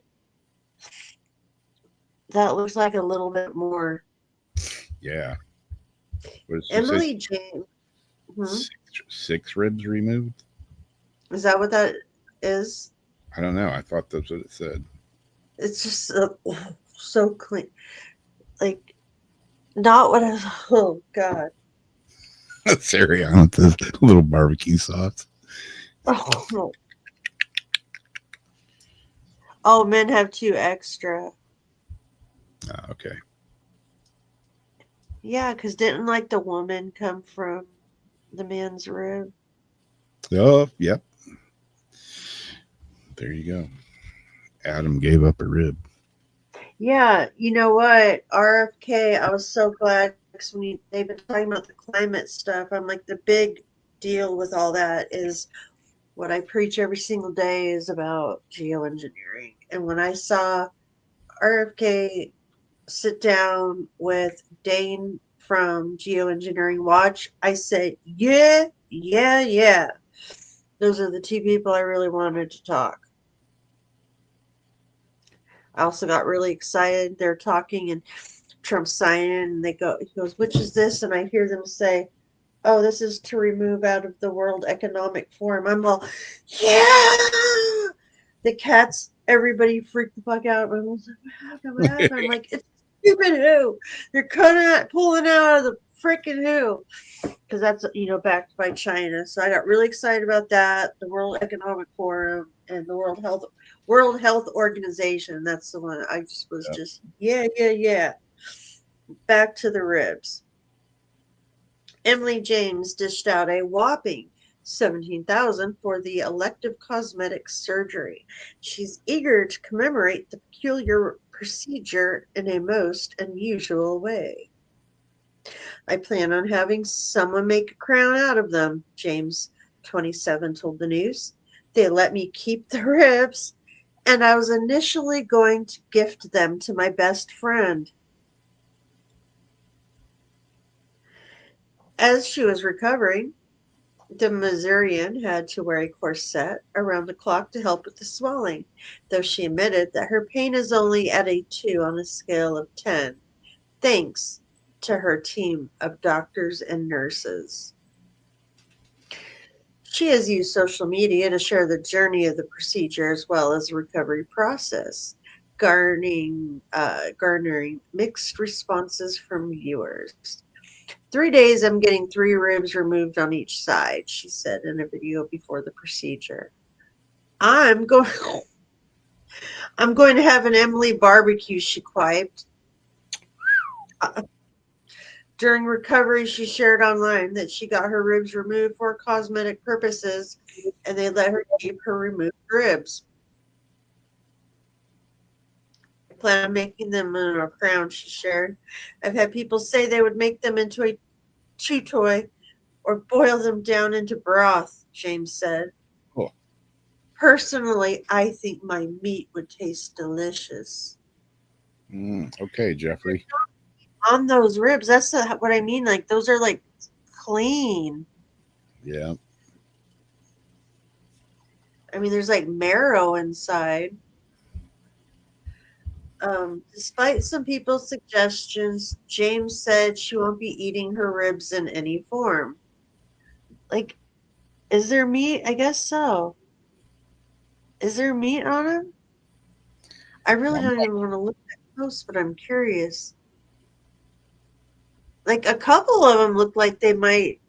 That looks like a little bit more. Yeah. What did she Emily James. say? 6 ribs removed? Is that what that is? I don't know. I thought that's what it said. It's just so clean. Like, not what I. Oh, God. Sorry, I want this little barbecue sauce. Oh, oh, men have 2 extra. Okay. Yeah, because didn't like the woman come from the man's rib? Oh, yep. There you go. Adam gave up a rib. Yeah, you know what? RFK, I was so glad because when they've been talking about the climate stuff, I'm like, the big deal with all that is what I preach every single day is about geoengineering. And when I saw RFK sit down with Dane from Geoengineering Watch, I said, yeah. Those are the 2 people I really wanted to talk. I also got really excited. They're talking and Trump's signing and he goes, which is this? And I hear them say, oh, this is to remove out of the World Economic Forum. I'm all, yeah! The cats, everybody freaked the fuck out. I'm like, what happened? I'm like, it's stupid WHO. They're pulling out of the freaking WHO. Because that's, backed by China. So I got really excited about that. The World Economic Forum and the World Health Organization. That's the one. I just was just, yeah. Back to the ribs. Emily James dished out a whopping $17,000 for the elective cosmetic surgery. She's eager to commemorate the peculiar procedure in a most unusual way. I plan on having someone make a crown out of them, James, 27, told the news. They let me keep the ribs, and I was initially going to gift them to my best friend. As she was recovering, the Missourian had to wear a corset around the clock to help with the swelling, though she admitted that her pain is only at a 2 on a scale of 10, thanks to her team of doctors and nurses. She has used social media to share the journey of the procedure as well as the recovery process, garnering mixed responses from viewers. 3 days, I'm getting 3 ribs removed on each side, she said in a video before the procedure. I'm going to have an Emily barbecue, she quiped. During recovery, she shared online that she got her ribs removed for cosmetic purposes, and they let her keep her removed ribs. I plan on making them in a crown, she shared. I've had people say they would make them into a chew toy or boil them down into broth, James said. Cool. Personally, I think my meat would taste delicious. Okay, Jeffrey. On those ribs, that's what I mean. Like, those are like clean. Yeah. I mean, there's like marrow inside. Despite some people's suggestions, James said she won't be eating her ribs in any form. Like, is there meat? I guess so. Is there meat on them? I really don't even want to look that close, but I'm curious. Like, a couple of them look like they might.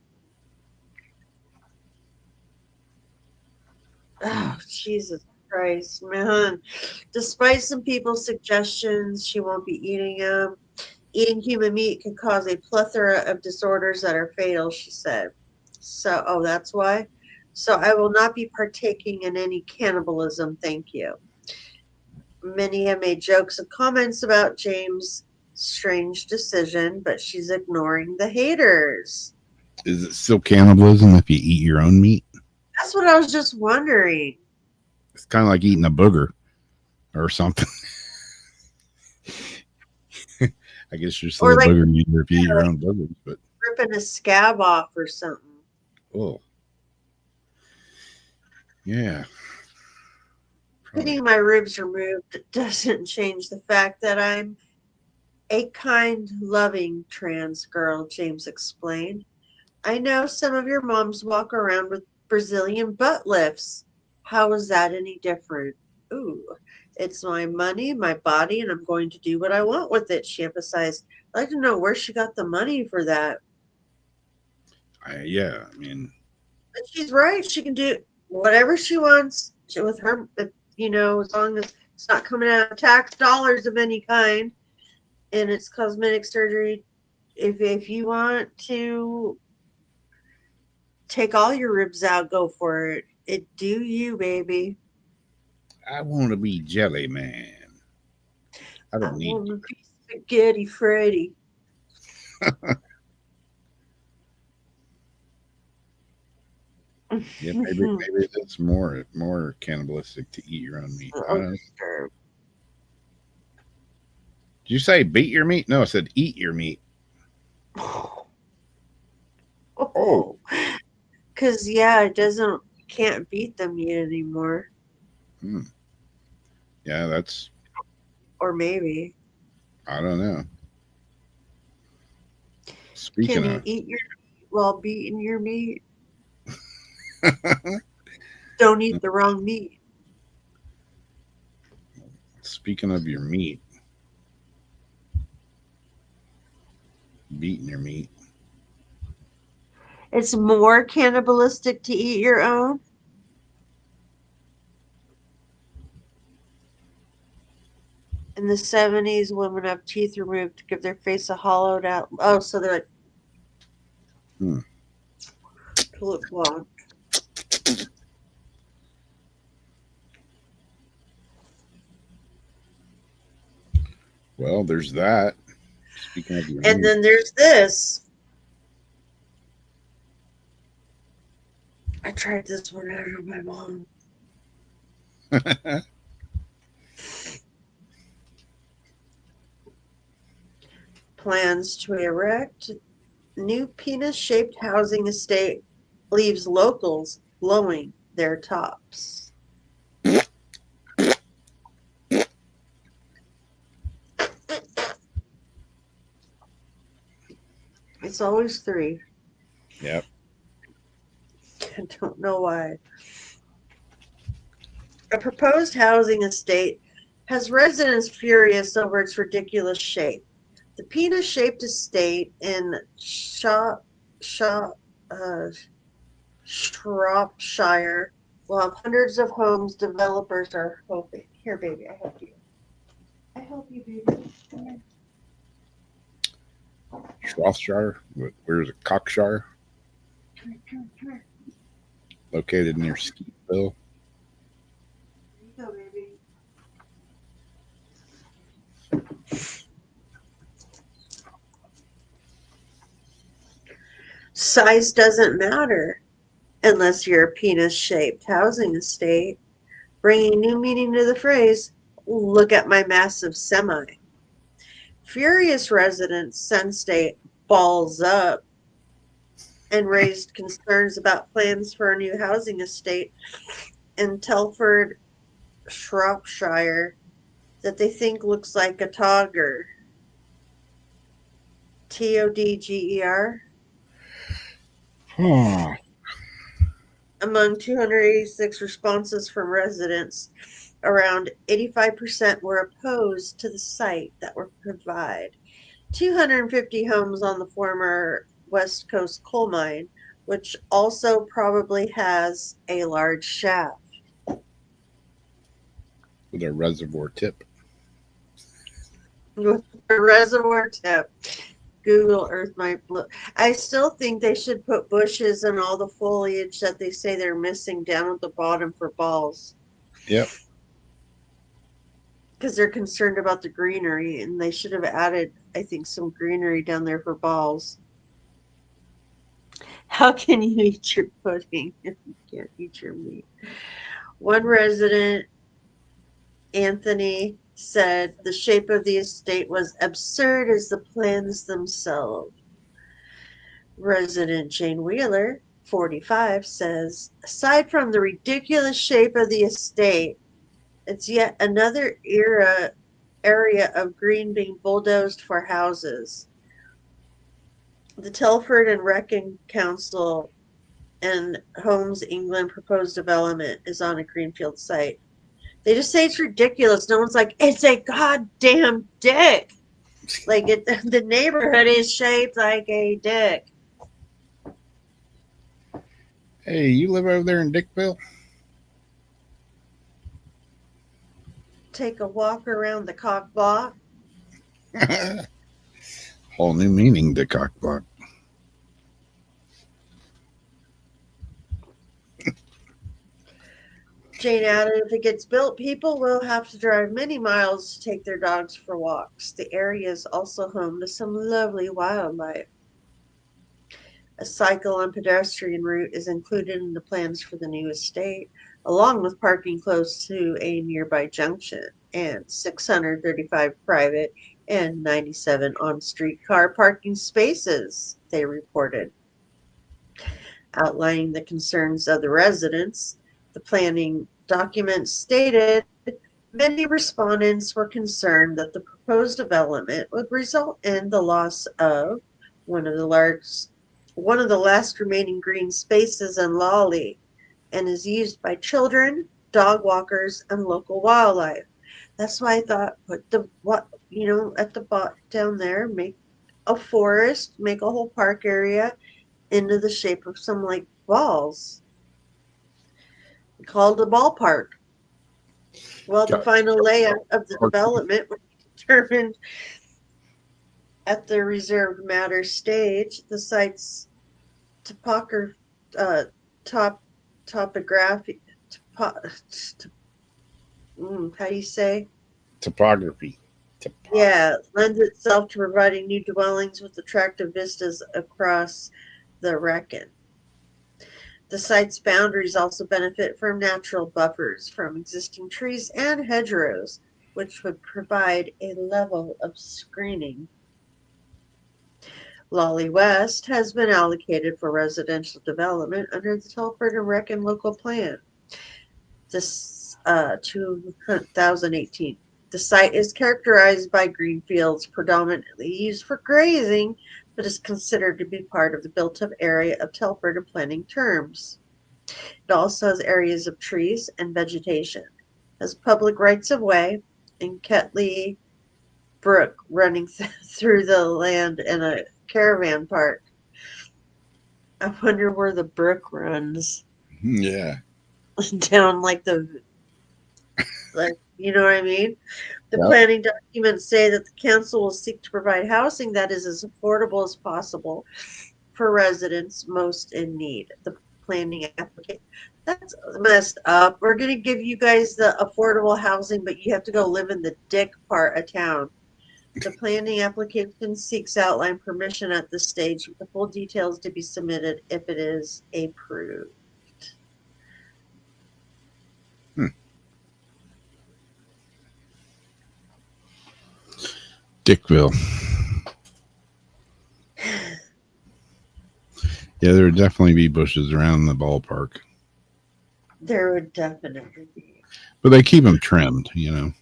Oh, Jesus Christ, man. Despite some people's suggestions, she won't be eating them. Eating human meat can cause a plethora of disorders that are fatal, she said. So, oh, that's why? So I will not be partaking in any cannibalism, thank you. Many have made jokes and comments about James' strange decision, but she's ignoring the haters. Is it still cannibalism if you eat your own meat? That's what I was just wondering. It's kind of like eating a booger or something. I guess you're still Or a like- booger eater if you eat your own boogers, but Ripping a scab off or something. oh, yeah. Probably. Getting my ribs removed doesn't change the fact that I'm a kind, loving trans girl, James explained. I know some of your moms walk around with Brazilian butt lifts. How is that any different? Ooh, it's my money, my body, and I'm going to do what I want with it, she emphasized. I'd like to know where she got the money for that. Yeah, I mean, But she's right. She can do whatever she wants with her, as long as it's not coming out of tax dollars of any kind. And it's cosmetic surgery. If you want to take all your ribs out, go for it. It do you, baby. I want to be Jelly Man. I don't need. want to be Spaghetti Freddy. Yeah, maybe it's more cannibalistic to eat your own meat. I don't know. Sure. Did you say beat your meat? No, I said eat your meat. Oh, because it can't beat the meat anymore, Yeah, that's. or maybe. I don't know. Can Speaking you of, eat your meat while beating your meat? Don't eat the wrong meat. speaking of your meat, beating your meat. It's more cannibalistic to eat your own. In the 70s, women have teeth removed to give their face a hollowed out. Oh, so they're like. To look long. Well, there's that. Speaking of your And meat. then there's this. I tried this one out on my mom. Plans to erect new penis-shaped housing estate leaves locals blowing their tops. It's always three. Yep. I don't know why. A proposed housing estate has residents furious over its ridiculous shape. The penis-shaped estate in Shropshire will have hundreds of homes. Developers are hoping. Here, baby, I help you. I help you, baby. Come here. Shropshire. Where's it? Cockshire, located near Skeetville. There you go, baby. Size doesn't matter unless you're a penis-shaped housing estate, bringing new meaning to the phrase, look at my massive semi. Furious residents sensed a balls up and raised concerns about plans for a new housing estate in Telford, Shropshire, that they think looks like a togger. Todger. Oh, Among 286 responses from residents, around 85% were opposed to the site that would provide 250 homes on the former West Coast coal mine, which also probably has a large shaft. with a reservoir tip. With a reservoir tip. Google Earth might look. I still think they should put bushes and all the foliage that they say they're missing down at the bottom for balls. Yep. Because they're concerned about the greenery, and they should have added, I think, some greenery down there for balls. How can you eat your pudding if you can't eat your meat? One resident, Anthony, said the shape of the estate was absurd as the plans themselves. Resident Jane Wheeler, 45, says, aside from the ridiculous shape of the estate, it's yet another area of green being bulldozed for houses. The Telford and Wrekin Council and Homes England proposed development is on a greenfield site. They just say it's ridiculous. No one's like, it's a goddamn dick. Like the neighborhood is shaped like a dick. Hey, you live over there in Dickville? Take a walk around the cock block. Whole new meaning to cockblock. Jane added, if it gets built, people will have to drive many miles to take their dogs for walks. The area is also home to some lovely wildlife. A cycle and pedestrian route is included in the plans for the new estate, along with parking close to a nearby junction and 635 private and 97 on-street car parking spaces, they reported. Outlining the concerns of the residents, the planning document stated many respondents were concerned that the proposed development would result in the loss of one of the last remaining green spaces in Lawley, and is used by children, dog walkers, and local wildlife. That's why I thought put at the bottom down there, make a forest, make a whole park area into the shape of some like balls. Called a ballpark. Well, the final layout of the development was determined at the reserved matter stage. The site's topography, how do you say? Topography. Yeah, lends itself to providing new dwellings with attractive vistas across the Wrekin. The site's boundaries also benefit from natural buffers from existing trees and hedgerows, which would provide a level of screening. Lawley West has been allocated for residential development under the Telford and Wrekin local plan. This 2018. The site is characterized by green fields predominantly used for grazing, but is considered to be part of the built-up area of Telford in planning terms. It also has areas of trees and vegetation, has public rights-of-way, and Ketley Brook running through the land in a caravan park. I wonder where the brook runs. Yeah. Down like you know what I mean? The Yep. planning documents say that the council will seek to provide housing that is as affordable as possible for residents most in need. The planning application. That's messed up. We're going to give you guys the affordable housing, but you have to go live in the dick part of town. The planning application seeks outline permission at this stage with the full details to be submitted if it is approved. Dickville. Yeah, there would definitely be bushes around the ballpark, There would definitely be. but they keep them trimmed. Mhm.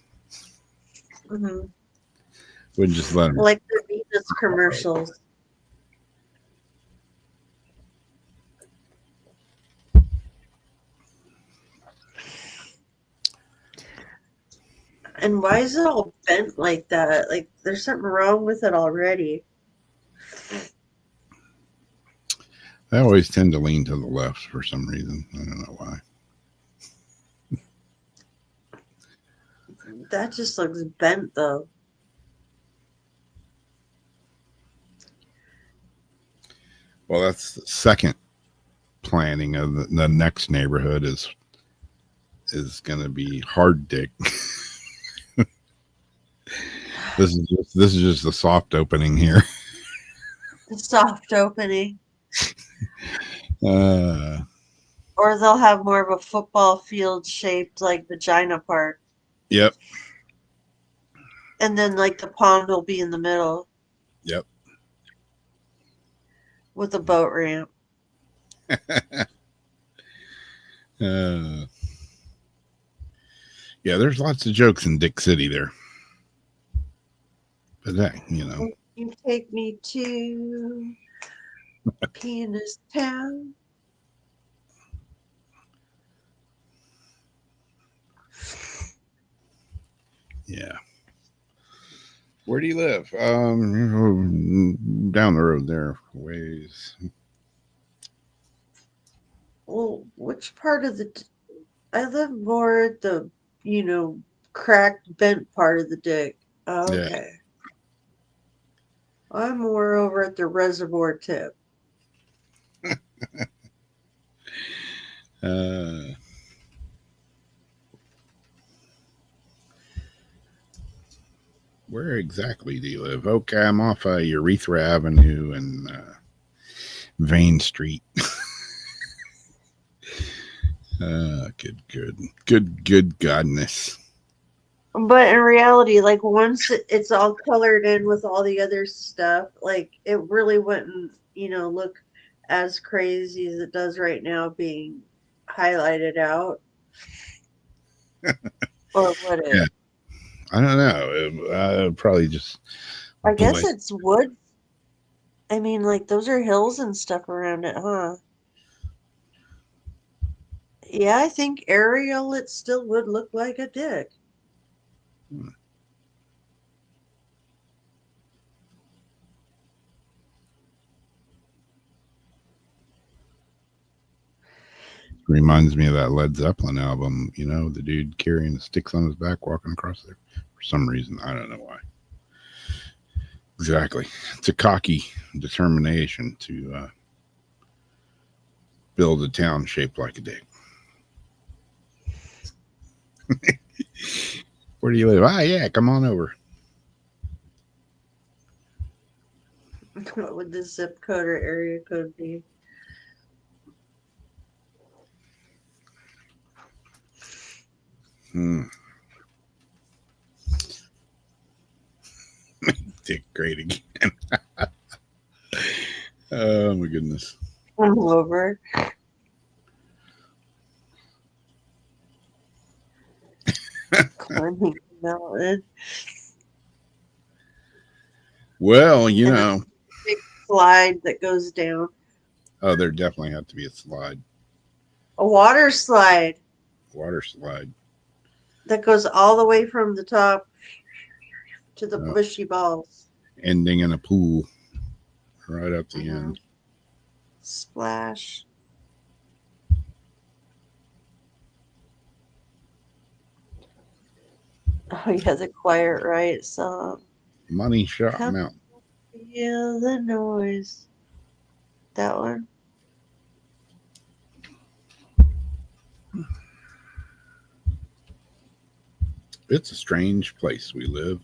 Wouldn't just let them. Like the Venus commercials. And why is it all bent like that? Like there's something wrong with it already. I always tend to lean to the left for some reason. I don't know why. That just looks bent though. Well, that's the second planning of the next neighborhood is going to be hard dick. This is just the soft opening here. Soft opening. Uh, Or they'll have more of a football field shaped like vagina part. yep, And then like the pond will be in the middle yep. with a boat ramp. Yeah, there's lots of jokes in Dick City there. But hey, You take me to Penis Town. yeah. Where do you live? Down the road there, ways. Well, which part of the? I live more at the, cracked, bent part of the dick. Okay. I'm more over at the reservoir tip. Where exactly do you live? Okay, I'm off Urethra Avenue and Vane Street. Good godness. But in reality, like once it's all colored in with all the other stuff, like it really wouldn't, look as crazy as it does right now being highlighted out. Or would it? Yeah. I don't know. Probably just. I guess it's wood. I mean, like those are hills and stuff around it, huh? Yeah, I think aerial it still would look like a dick. Reminds me of that Led Zeppelin album, the dude carrying the sticks on his back walking across there for some reason. I don't know why. Exactly. It's a cocky determination to build a town shaped like a dick. Where do you live? Yeah, come on over. What would the zip code or area code be? Dick great again. Oh my goodness. I'm over. Climbing the mountain. Well, Big slide that goes down. Oh, there definitely had to be a slide. A water slide Water slide. that goes all the way from the top to the bushy balls. Ending in a pool. Right up the end. Splash. Oh yeah, the Quiet Riot song. Money Shot Come Mountain. feel the noise. That one. It's a strange place we live.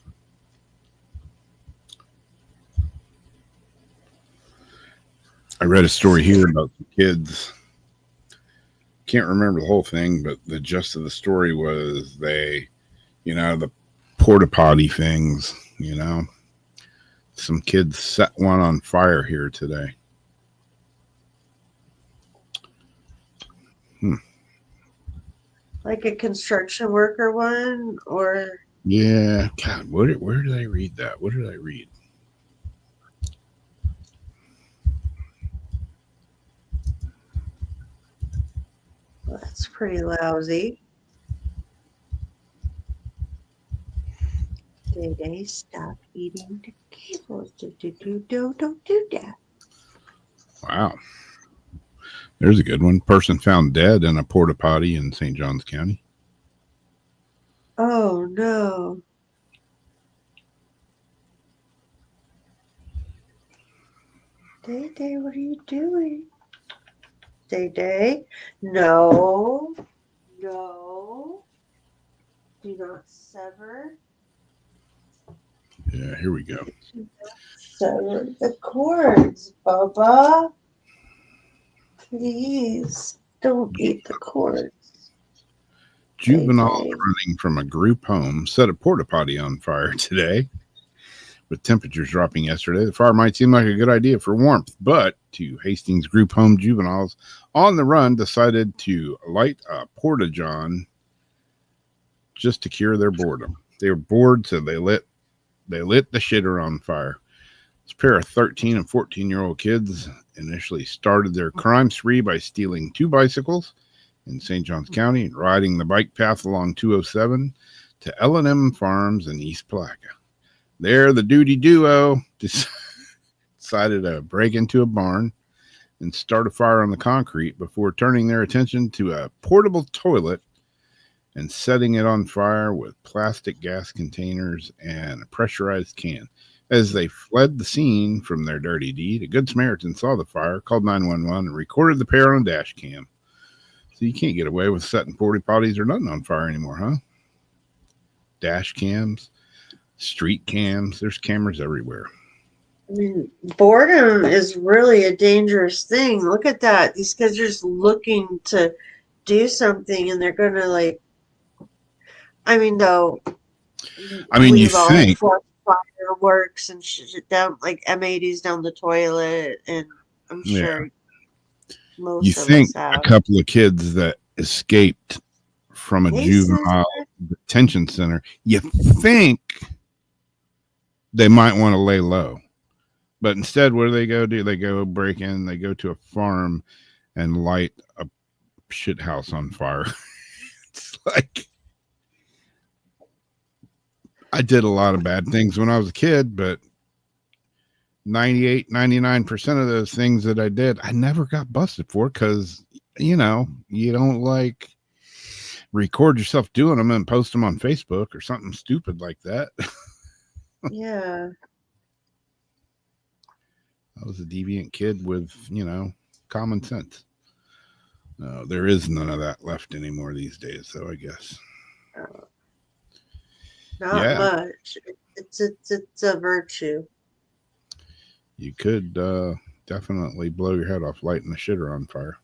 I read a story here about some kids. Can't remember the whole thing, but the gist of the story was they, the porta potty things, some kids set one on fire here today. Like a construction worker one, or Yeah, God, where did I read that? What did I read? that's pretty lousy. Day stop eating the cables. Don't do that. Wow. There's a good one. Person found dead in a porta potty in St. Johns County. Oh no. Day, what are you doing? Day. No. Do not sever. Yeah, here we go. Sever the cords, Bubba. Please don't eat the cords. Juveniles Day. running from a group home set a porta potty on fire today. With temperatures dropping yesterday, the fire might seem like a good idea for warmth, but two Hastings group home juveniles on the run decided to light a porta john just to cure their boredom. They were bored, so they lit the shitter on fire. This pair of 13 and 14-year-old kids initially started their crime spree by stealing 2 bicycles in St. Johns County and riding the bike path along 207 to L&M Farms in East Palatka. There, the duty duo decided to break into a barn and start a fire on the concrete before turning their attention to a portable toilet and setting it on fire with plastic gas containers and a pressurized can. As they fled the scene from their dirty deed, a Good Samaritan saw the fire, called 911, and recorded the pair on a dash cam. So you can't get away with setting porta potties or nothing on fire anymore, huh? Dash cams, street cams, there's cameras everywhere. I mean, boredom is really a dangerous thing. Look at that. These kids are just looking to do something, and they're gonna You think fireworks and shit down, like M80s down the toilet, and I'm sure most you of think us have. a couple of kids that escaped from a juvenile detention center, you think they might want to lay low. But instead, what do? They go break in, they go to a farm and light a shit house on fire. It's like, I did a lot of bad things when I was a kid, but 99% of those things that I did, I never got busted for, because, you don't record yourself doing them and post them on Facebook or something stupid like that. Yeah. I was a deviant kid with, common sense. No, there is none of that left anymore these days, though, I guess. Not much. It's a virtue. You could definitely blow your head off lighting a shitter on fire.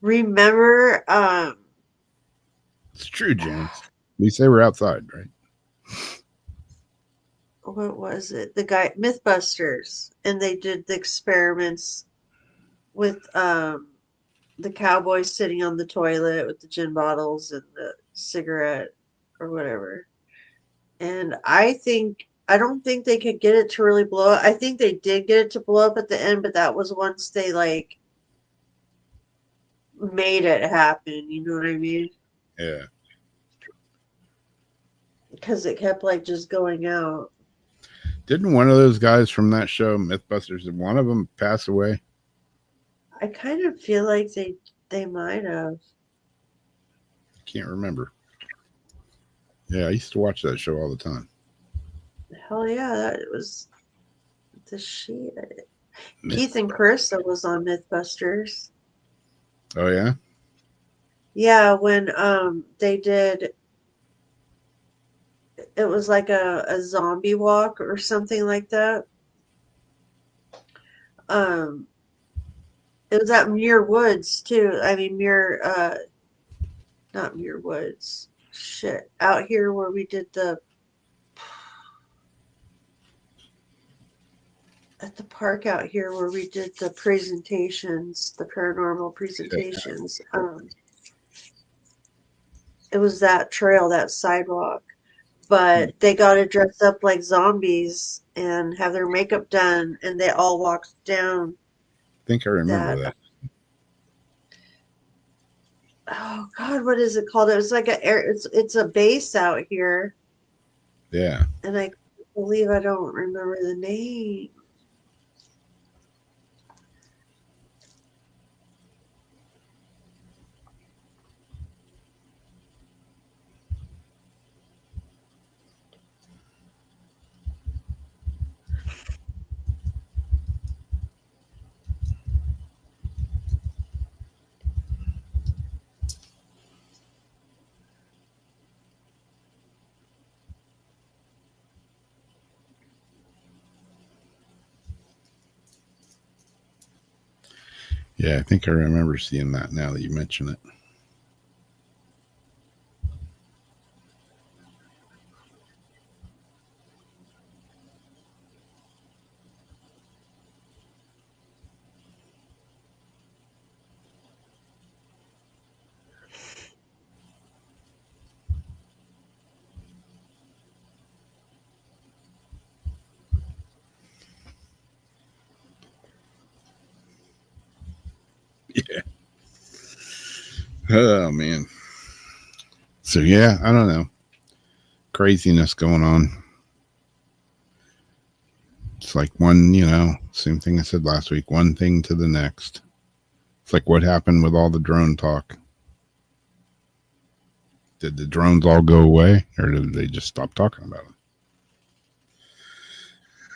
Remember, It's true, James. At least they were outside, right? what was it? The guy Mythbusters, and they did the experiments with the cowboy sitting on the toilet with the gin bottles and the cigarette or whatever. And I don't think they could get it to really blow up. I think they did get it to blow up at the end, but that was once they made it happen. You know what I mean? Yeah. Because it kept just going out. Didn't one of those guys from that show, Mythbusters, did one of them pass away? I kind of feel like they might have. Can't remember. Yeah, I used to watch that show all the time. Hell yeah, that was the shit. Keith and Carissa was on Mythbusters. Oh yeah, Yeah, when they did, it was like a zombie walk or something like that. Um, it was at Muir Woods too. I mean not Muir Woods. Shit, out here where we did the at the park out here where we did the presentations, the paranormal presentations. It was that trail, that sidewalk. But they got to dress up like zombies and have their makeup done, and they all walked down I think I remember that. that. Oh God, what is it called? It was like it's a base out here, Yeah, and I believe I don't remember the name. yeah, I think I remember seeing that. Now that you mention it. Yeah. Oh man. So yeah, I don't know. Craziness going on. It's like one, same thing I said last week, one thing to the next. It's like what happened with all the drone talk. Did the drones all go away or did they just stop talking about it?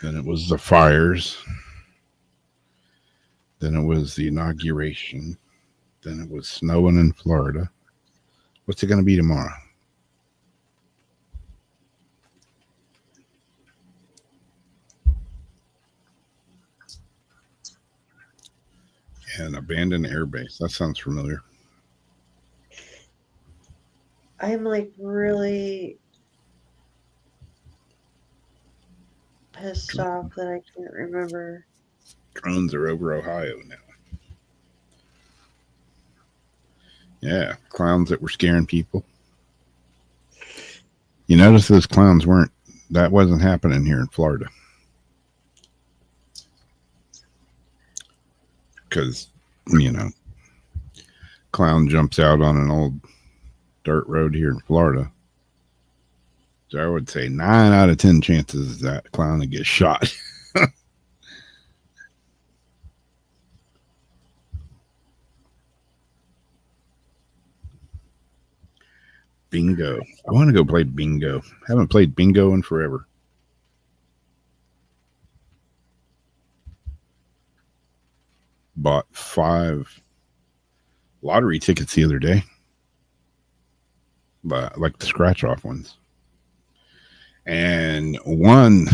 Then it was the fires. Then it was the inauguration. Then it was snowing in Florida. What's it going to be tomorrow? An abandoned airbase. That sounds familiar. I'm like really pissed off that I can't remember. Drones are over Ohio now. Yeah, clowns that were scaring people. You notice those clowns that wasn't happening here in Florida. Because, clown jumps out on an old dirt road here in Florida. So I would say 9 out of 10 chances that clown would get shot. Bingo. I want to go play bingo. Haven't played bingo in forever. Bought 5 lottery tickets the other day. But like the scratch off ones. And won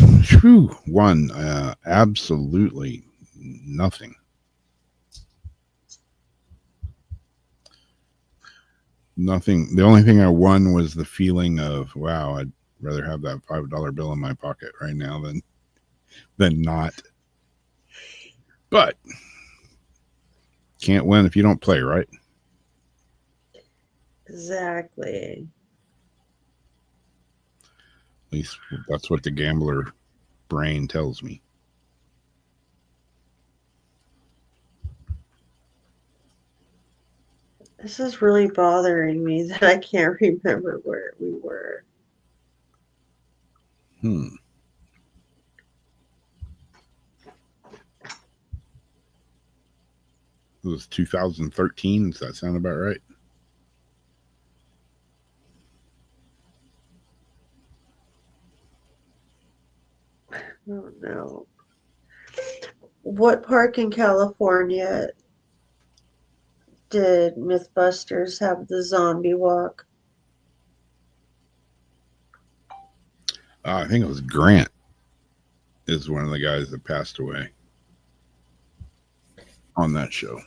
absolutely nothing. Nothing. The only thing I won was the feeling of, wow, I'd rather have that $5 bill in my pocket right now than not. But can't win if you don't play, right? Exactly. At least that's what the gambler brain tells me. This is really bothering me that I can't remember where we were. It was 2013. Does that sound about right? Oh no. What park in California did Mythbusters have the zombie walk? I think it was Grant is one of the guys that passed away on that show.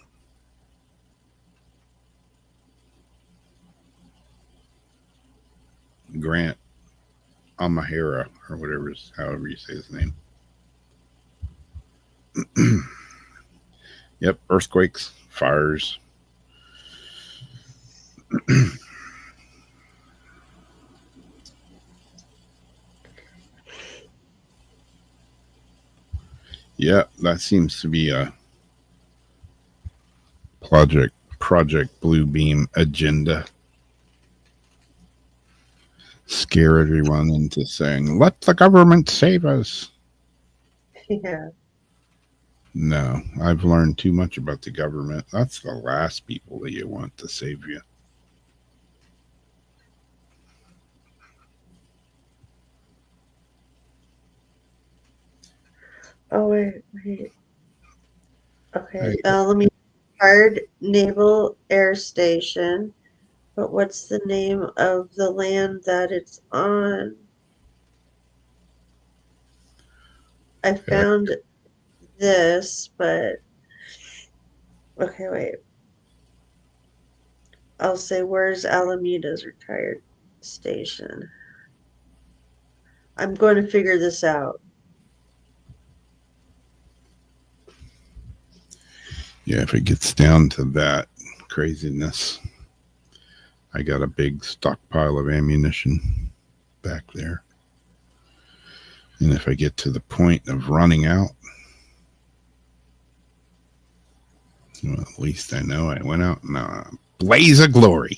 Grant Amahara or whatever, however you say his name. Yep, earthquakes, fires. Yeah, that seems to be a Project Bluebeam agenda. Scare everyone into saying, "Let the government save us." Yeah. No, I've learned too much about the government. That's the last people that you want to save you. Oh wait. Okay. Hey, Let me Hard Naval Air Station. But what's the name of the land that it's on? I found this, but okay, wait. I'll say, where's Alameda's retired station? I'm going to figure this out. yeah, if it gets down to that craziness, I got a big stockpile of ammunition back there. And if I get to the point of running out, well, at least I know I went out in a blaze of glory.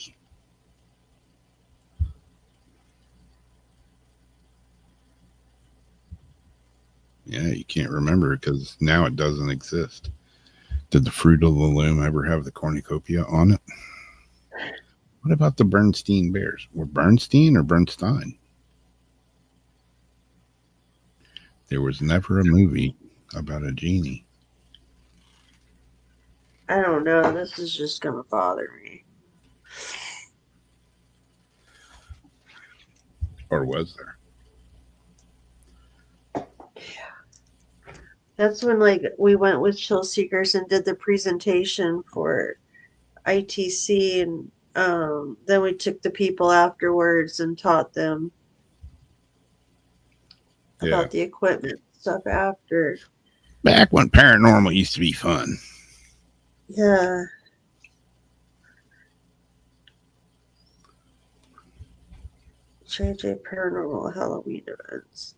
Yeah, you can't remember because now it doesn't exist. Did the Fruit of the Loom ever have the cornucopia on it? What about the Bernstein Bears? Were Bernstein or Bernstein? There was never a movie about a genie. I don't know. This is just going to bother me. Or was there? That's when like we went with Chill Seekers and did the presentation for ITC, and then we took the people afterwards and taught them Yeah. about the equipment stuff after. Back when paranormal used to be fun. Yeah. JJ Paranormal Halloween events.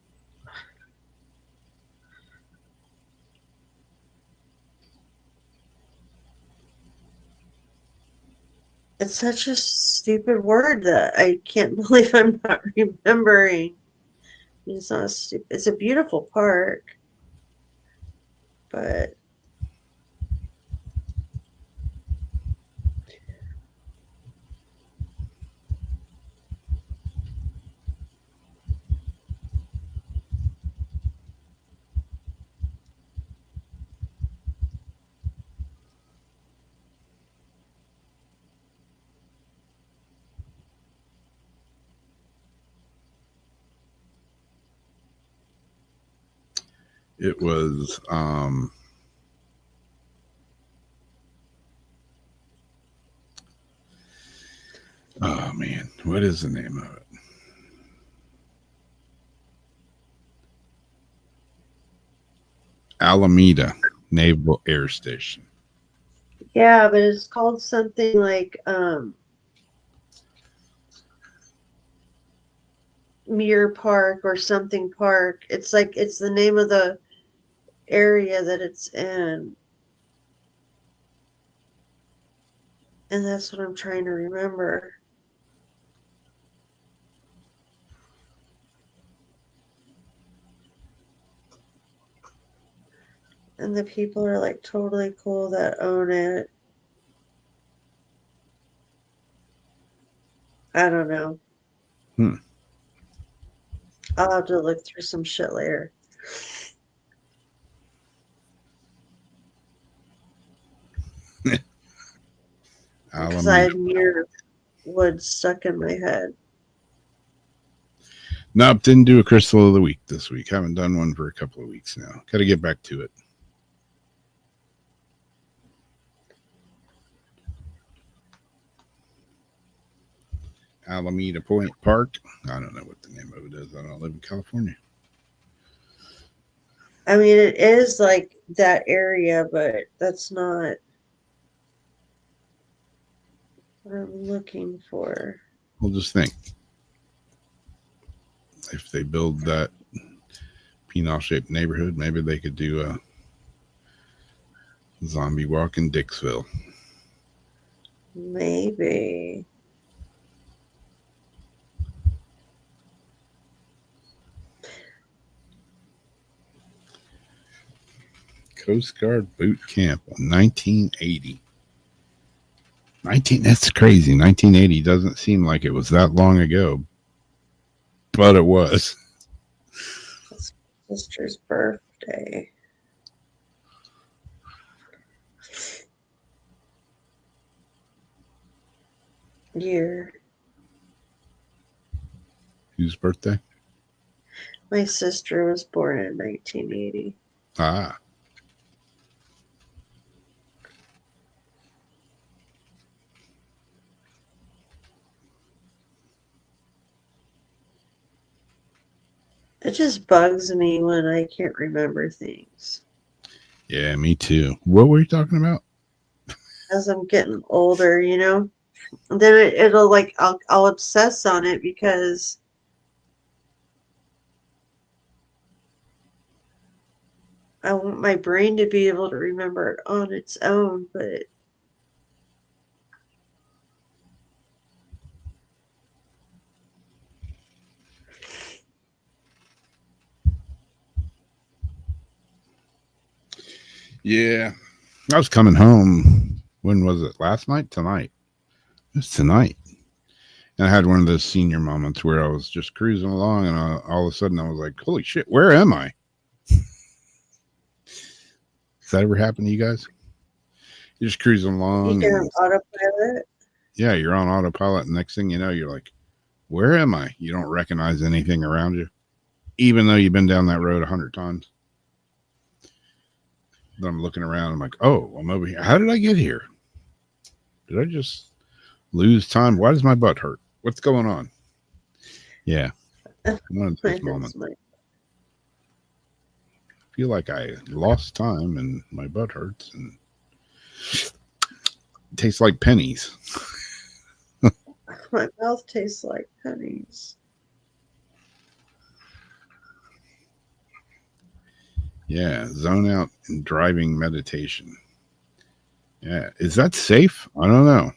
It's such a stupid word that I can't believe I'm not remembering. It's not stupid. It's a beautiful park, but It was oh man, what is the name of it? Alameda Naval Air Station. yeah, but it's called something like Muir Park or something park. It's like it's the name of the area that it's in. And that's what I'm trying to remember. And the people are like totally cool that own it. I don't know. Hmm. I'll have to look through some shit later. because I Alameda. had Muir Woods stuck in my head. Nope, didn't do a crystal of the week this week. Haven't done one for a couple of weeks now. Got to get back to it. Alameda Point Park. I don't know what the name of it is. I don't live in California. I mean, it is like that area, but that's not what I'm looking for. We'll just think. If they build that penal-shaped neighborhood, maybe they could do a zombie walk in Dixville. Maybe. Coast Guard boot camp in 1980. That's crazy. 1980 doesn't seem like it was that long ago, but it was. Sister's birthday. Year. Whose birthday? My sister was born in 1980. Ah. It just bugs me when I can't remember things. Yeah, me too. What were you talking about? As I'm getting older, you know, and then it'll like I'll obsess on it because I want my brain to be able to remember it on its own, but Yeah. I was coming home. When was it? Last night? Tonight? It was tonight. And I had one of those senior moments where I was just cruising along and all of a sudden I was like, holy shit, where am I? Does that ever happen to you guys? You're just cruising along. you And, can autopilot. yeah, you're on autopilot. And next thing you know, you're like, where am I? You don't recognize anything around you, even though you've been down that road 100 times. Then I'm looking around. I'm like, oh, I'm over here. How did I get here? Did I just lose time? Why does my butt hurt? What's going on? Yeah. One of those moments. I feel like I lost time and my butt hurts and it tastes like pennies. My mouth tastes like pennies. Yeah, zone out and driving meditation. Yeah, is that safe? I don't know.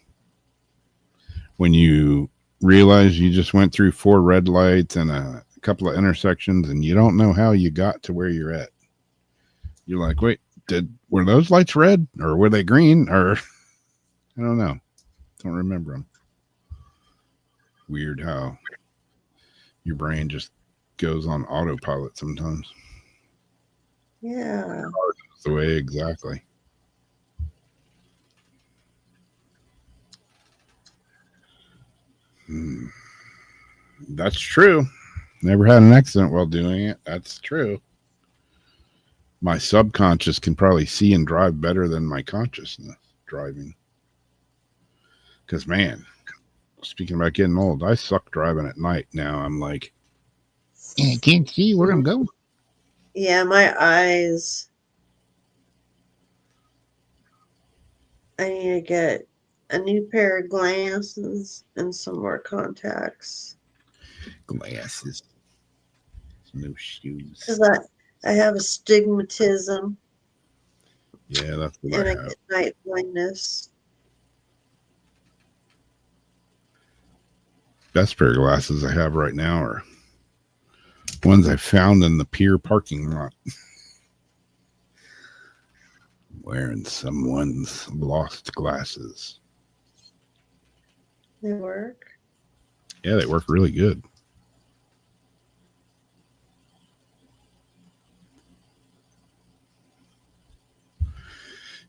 When you realize you just went through 4 red lights and a couple of intersections and you don't know how you got to where you're at. You're like, wait, were those lights red or were they green? Or I don't know. Don't remember them. Weird how your brain just goes on autopilot sometimes. Yeah. That's the way exactly. That's true. Never had an accident while doing it. That's true. My subconscious can probably see and drive better than my consciousness driving. Because, man, speaking about getting old, I suck driving at night now. I'm like, I can't see where I'm going. Yeah, my eyes. I need to get a new pair of glasses and some more contacts. Glasses. No shoes. Because I have astigmatism Yeah, that's what and I I have. get night blindness. Best pair of glasses I have right now are ones I found in the pier parking lot. Wearing someone's lost glasses. They work. Yeah, they work really good.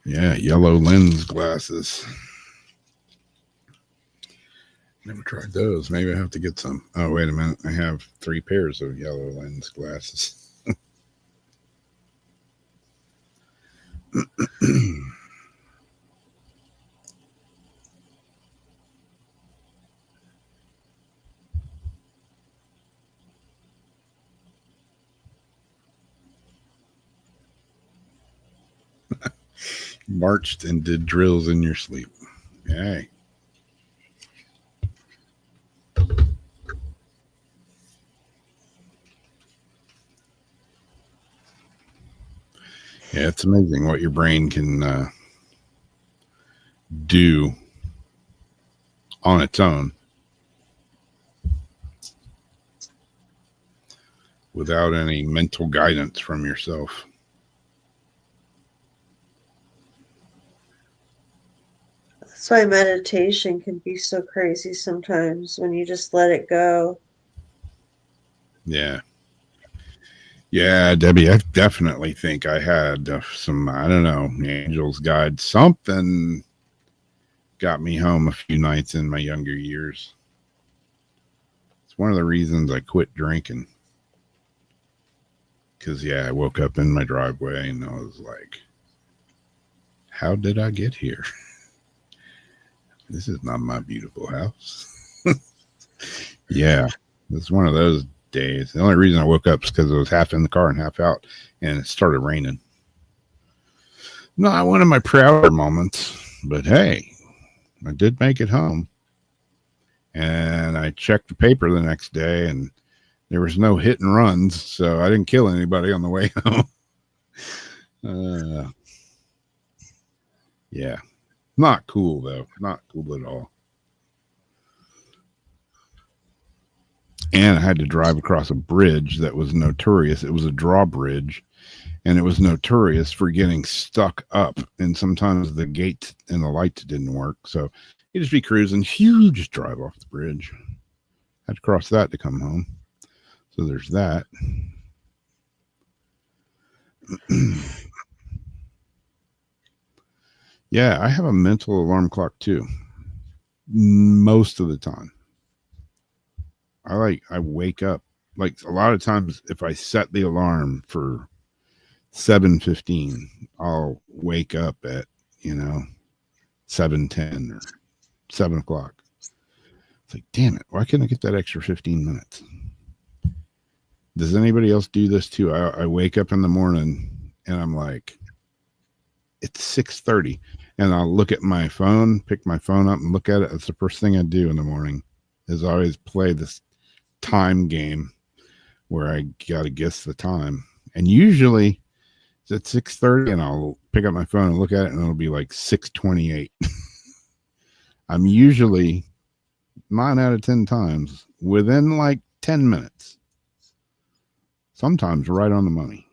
Yeah, yellow lens glasses. Never tried those. Maybe I have to get some. Oh, wait a minute. I have 3 pairs of yellow lens glasses. Marched and did drills in your sleep. Hey. Yeah, it's amazing what your brain can do on its own without any mental guidance from yourself. That's why meditation can be so crazy sometimes when you just let it go. Yeah. Yeah, Debbie, I definitely think I had some, I don't know, angel's guide. Something got me home a few nights in my younger years. It's one of the reasons I quit drinking. Because, yeah, I woke up in my driveway and I was like, how did I get here? This is not my beautiful house. Yeah, it's one of those days. The only reason I woke up is because I was half in the car and half out, and it started raining. Not one of my prouder moments, but hey, I did make it home. And I checked the paper the next day, and there was no hit and runs, so I didn't kill anybody on the way home. Yeah, not cool though. Not cool at all. And I had to drive across a bridge that was notorious. It was a drawbridge, and it was notorious for getting stuck up. And sometimes the gates and the lights didn't work. So you just be cruising. You just drive off the bridge. Had to cross that to come home. So there's that. Yeah, I have a mental alarm clock too. Most of the time. I wake up like a lot of times if I set the alarm for 7:15, I'll wake up at 7:10 or 7 o'clock. It's like, damn it, why can't I get that extra 15 minutes? Does anybody else do this too? I wake up in the morning and I'm like, it's 6:30, and I'll look at my phone, pick my phone up and look at it. That's the first thing I do in the morning is I always play this time game where I gotta guess the time, and usually it's at 6:30, and I'll pick up my phone and look at it, and it'll be like 6:28. I'm usually 9 out of 10 times within like 10 minutes, sometimes right on the money.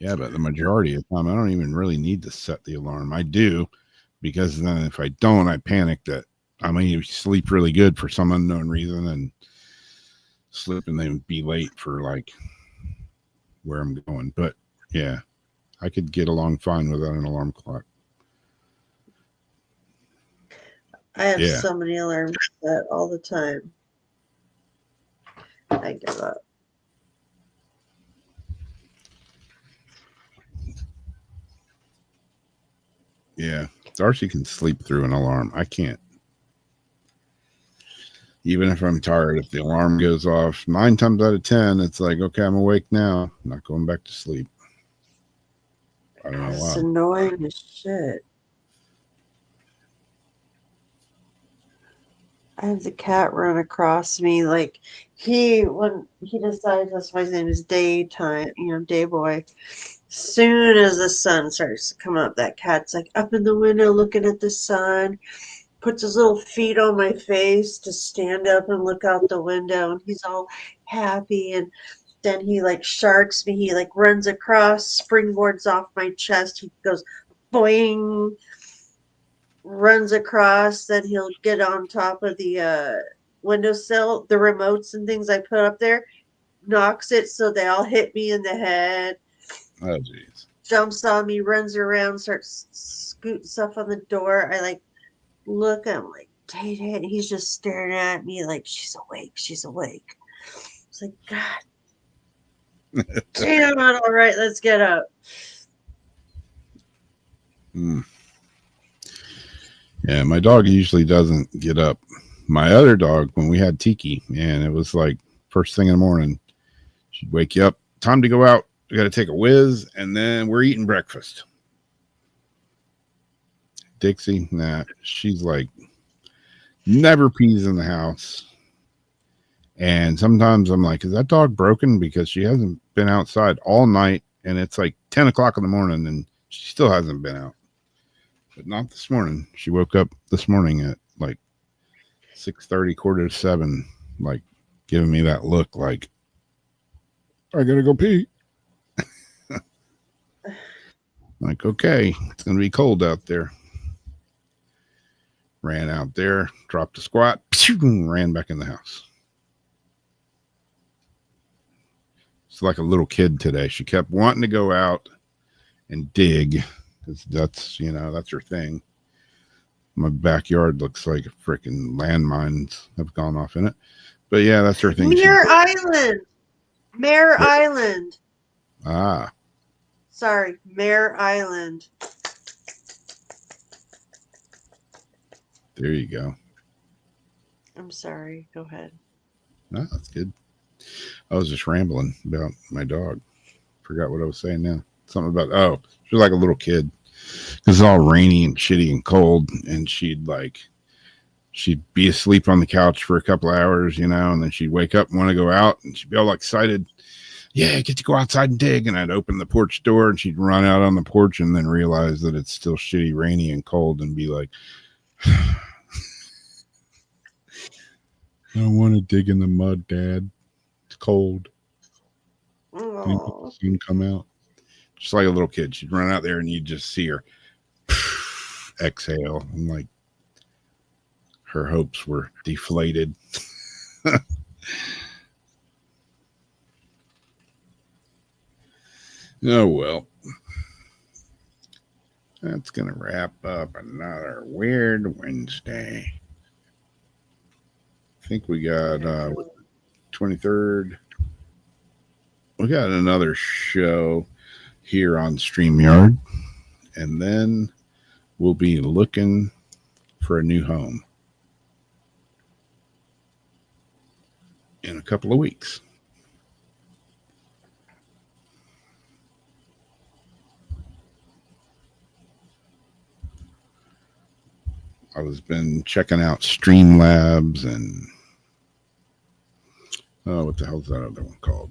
Yeah, but the majority of the time I don't even really need to set the alarm. I do, because then if I don't, I panic that I may sleep really good for some unknown reason and slip and then be late for like where I'm going. But yeah, I could get along fine without an alarm clock. I have Yeah. so many alarms set all the time. I give up. Yeah. Darcy can sleep through an alarm. I can't. Even if I'm tired, if the alarm goes off 9 times out of 10, it's like, okay, I'm awake now. I'm not going back to sleep. I don't know It's why. annoying as shit. I have the cat run across me like when he decides that's why his name is Daytime, Day Boy. Soon as the sun starts to come up, that cat's like up in the window looking at the sun, puts his little feet on my face to stand up and look out the window, and he's all happy. And then he like sharks me. He like runs across, springboards off my chest. He goes boing, runs across. Then he'll get on top of the windowsill, the remotes and things I put up there, knocks it so they all hit me in the head. Oh, jeez. jumps on me, runs around, starts scooting stuff on the door. I like look, I'm like, Tay Tay, and he's just staring at me like she's awake, she's awake. It's like, God damn it, all right, let's get up. Yeah, my dog usually doesn't get up. My other dog, when we had Tiki, man, it was like first thing in the morning. She'd wake you up. Time to go out. We got to take a whiz, and then we're eating breakfast. Dixie, nah, she's like never pees in the house. And sometimes I'm like, is that dog broken? Because she hasn't been outside all night, and it's like 10 o'clock in the morning, and she still hasn't been out. But not this morning. She woke up this morning at like 6:30, 6:45, like giving me that look like, I gotta go pee. Like, okay, it's gonna be cold out there. Ran out there, dropped a squat, ran back in the house. It's like a little kid today. She kept wanting to go out and dig, because that's, you know, that's her thing. My backyard looks like freaking landmines have gone off in it. But yeah, that's her thing. Mare Island. Mare Island. Ah. Sorry, Mare Island. There you go. I'm sorry. Go ahead. No, that's good. I was just rambling about my dog. Forgot what I was saying now. Something about, oh, she was like a little kid. Because it's all rainy and shitty and cold. And she'd be asleep on the couch for a couple of hours, you know, and then she'd wake up and want to go out, and she'd be all excited. Yeah, I get to go outside and dig. And I'd open the porch door, and she'd run out on the porch and then realize that it's still shitty, rainy, and cold, and be like, I don't want to dig in the mud, Dad. It's cold. Can you soon come out? Just like a little kid. She'd run out there and you'd just see her exhale. I'm like, her hopes were deflated. Oh, well. That's going to wrap up another Weird Wednesday. I think we got 23rd. We got another show here on StreamYard, and then we'll be looking for a new home in a couple of weeks. I was been checking out Streamlabs and what the hell's that other one called?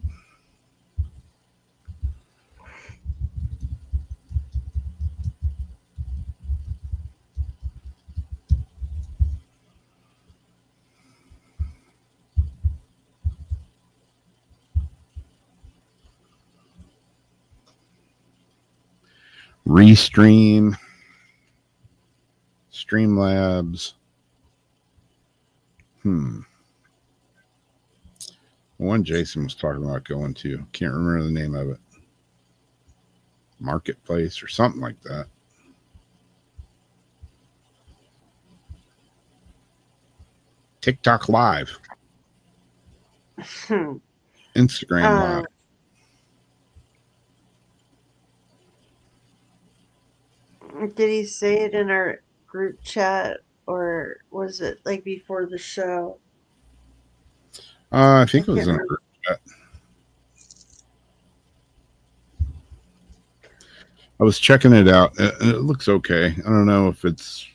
Restream, Streamlabs. One Jason was talking about going to. Can't remember the name of it. Marketplace or something like that. TikTok Live. Instagram Live. Did he say it in our group chat, or was it like before the show? I think it was in a group chat. I was checking it out. It looks okay. I don't know if it's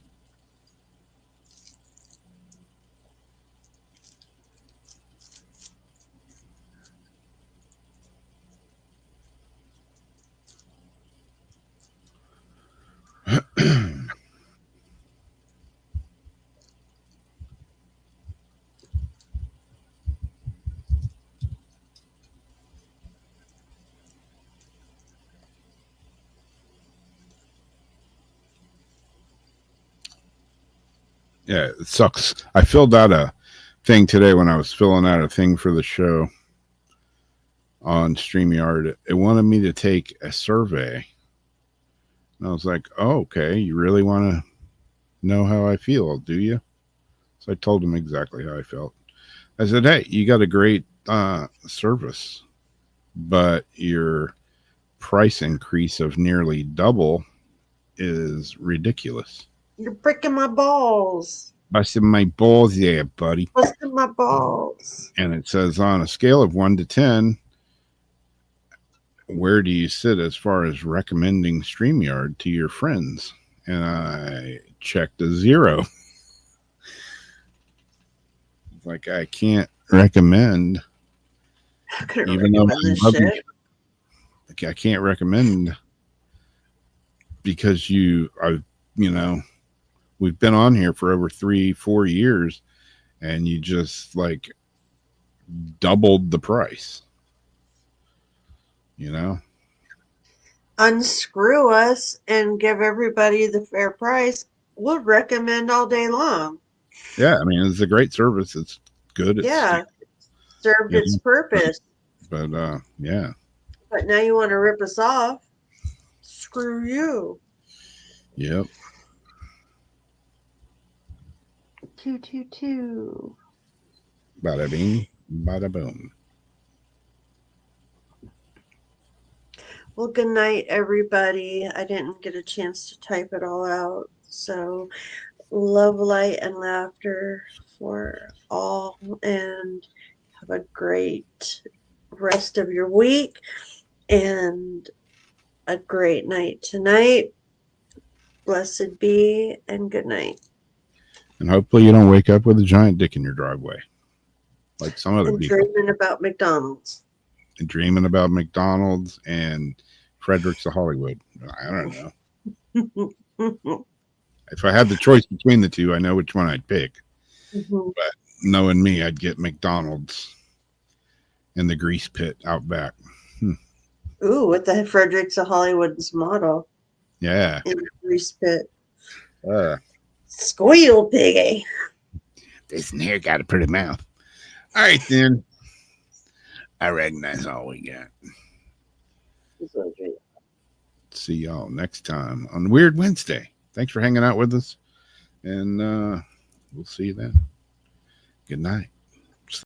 yeah, it sucks. I filled out a thing today when I was filling out a thing for the show on StreamYard. It wanted me to take a survey And I was like, oh, okay, you really want to know how I feel, do you? So I told him exactly how I felt. I said, hey, you got a great service, but your price increase of nearly double is ridiculous. You're breaking my balls. Busting my balls there, buddy. Busting my balls. And it says on a scale of 1 to 10, where do you sit as far as recommending StreamYard to your friends? And I checked a 0. Like, I can't recommend, How could I even though recommend this I love shit? like, I can't recommend because we've been on here for over 3-4 years and you just like doubled the price, Unscrew us and give everybody the fair price. We'll recommend all day long. Yeah, I mean, it's a great service. It's good. It's Yeah, served its purpose. But yeah. But now you want to rip us off? Screw you. Yep. 222. Bada bing, bada boom. Well, good night, everybody. I didn't get a chance to type it all out. So, love, light, and laughter for all. And have a great rest of your week and a great night tonight. Blessed be and good night. And hopefully you don't wake up with a giant dick in your driveway like some other And people. dreaming about McDonald's. And dreaming about McDonald's and Fredericks of Hollywood. I don't know. If I had the choice between the two, I know which one I'd pick. Mhm. But knowing me, I'd get McDonald's in the grease pit out back. Ooh, with the Fredericks of Hollywood's model Yeah. in the grease pit. Squeal, piggy. This hair got a pretty mouth. All right, then. I reckon that's all we got. See y'all next time on Weird Wednesday. Thanks for hanging out with us, and we'll see you then. Good night.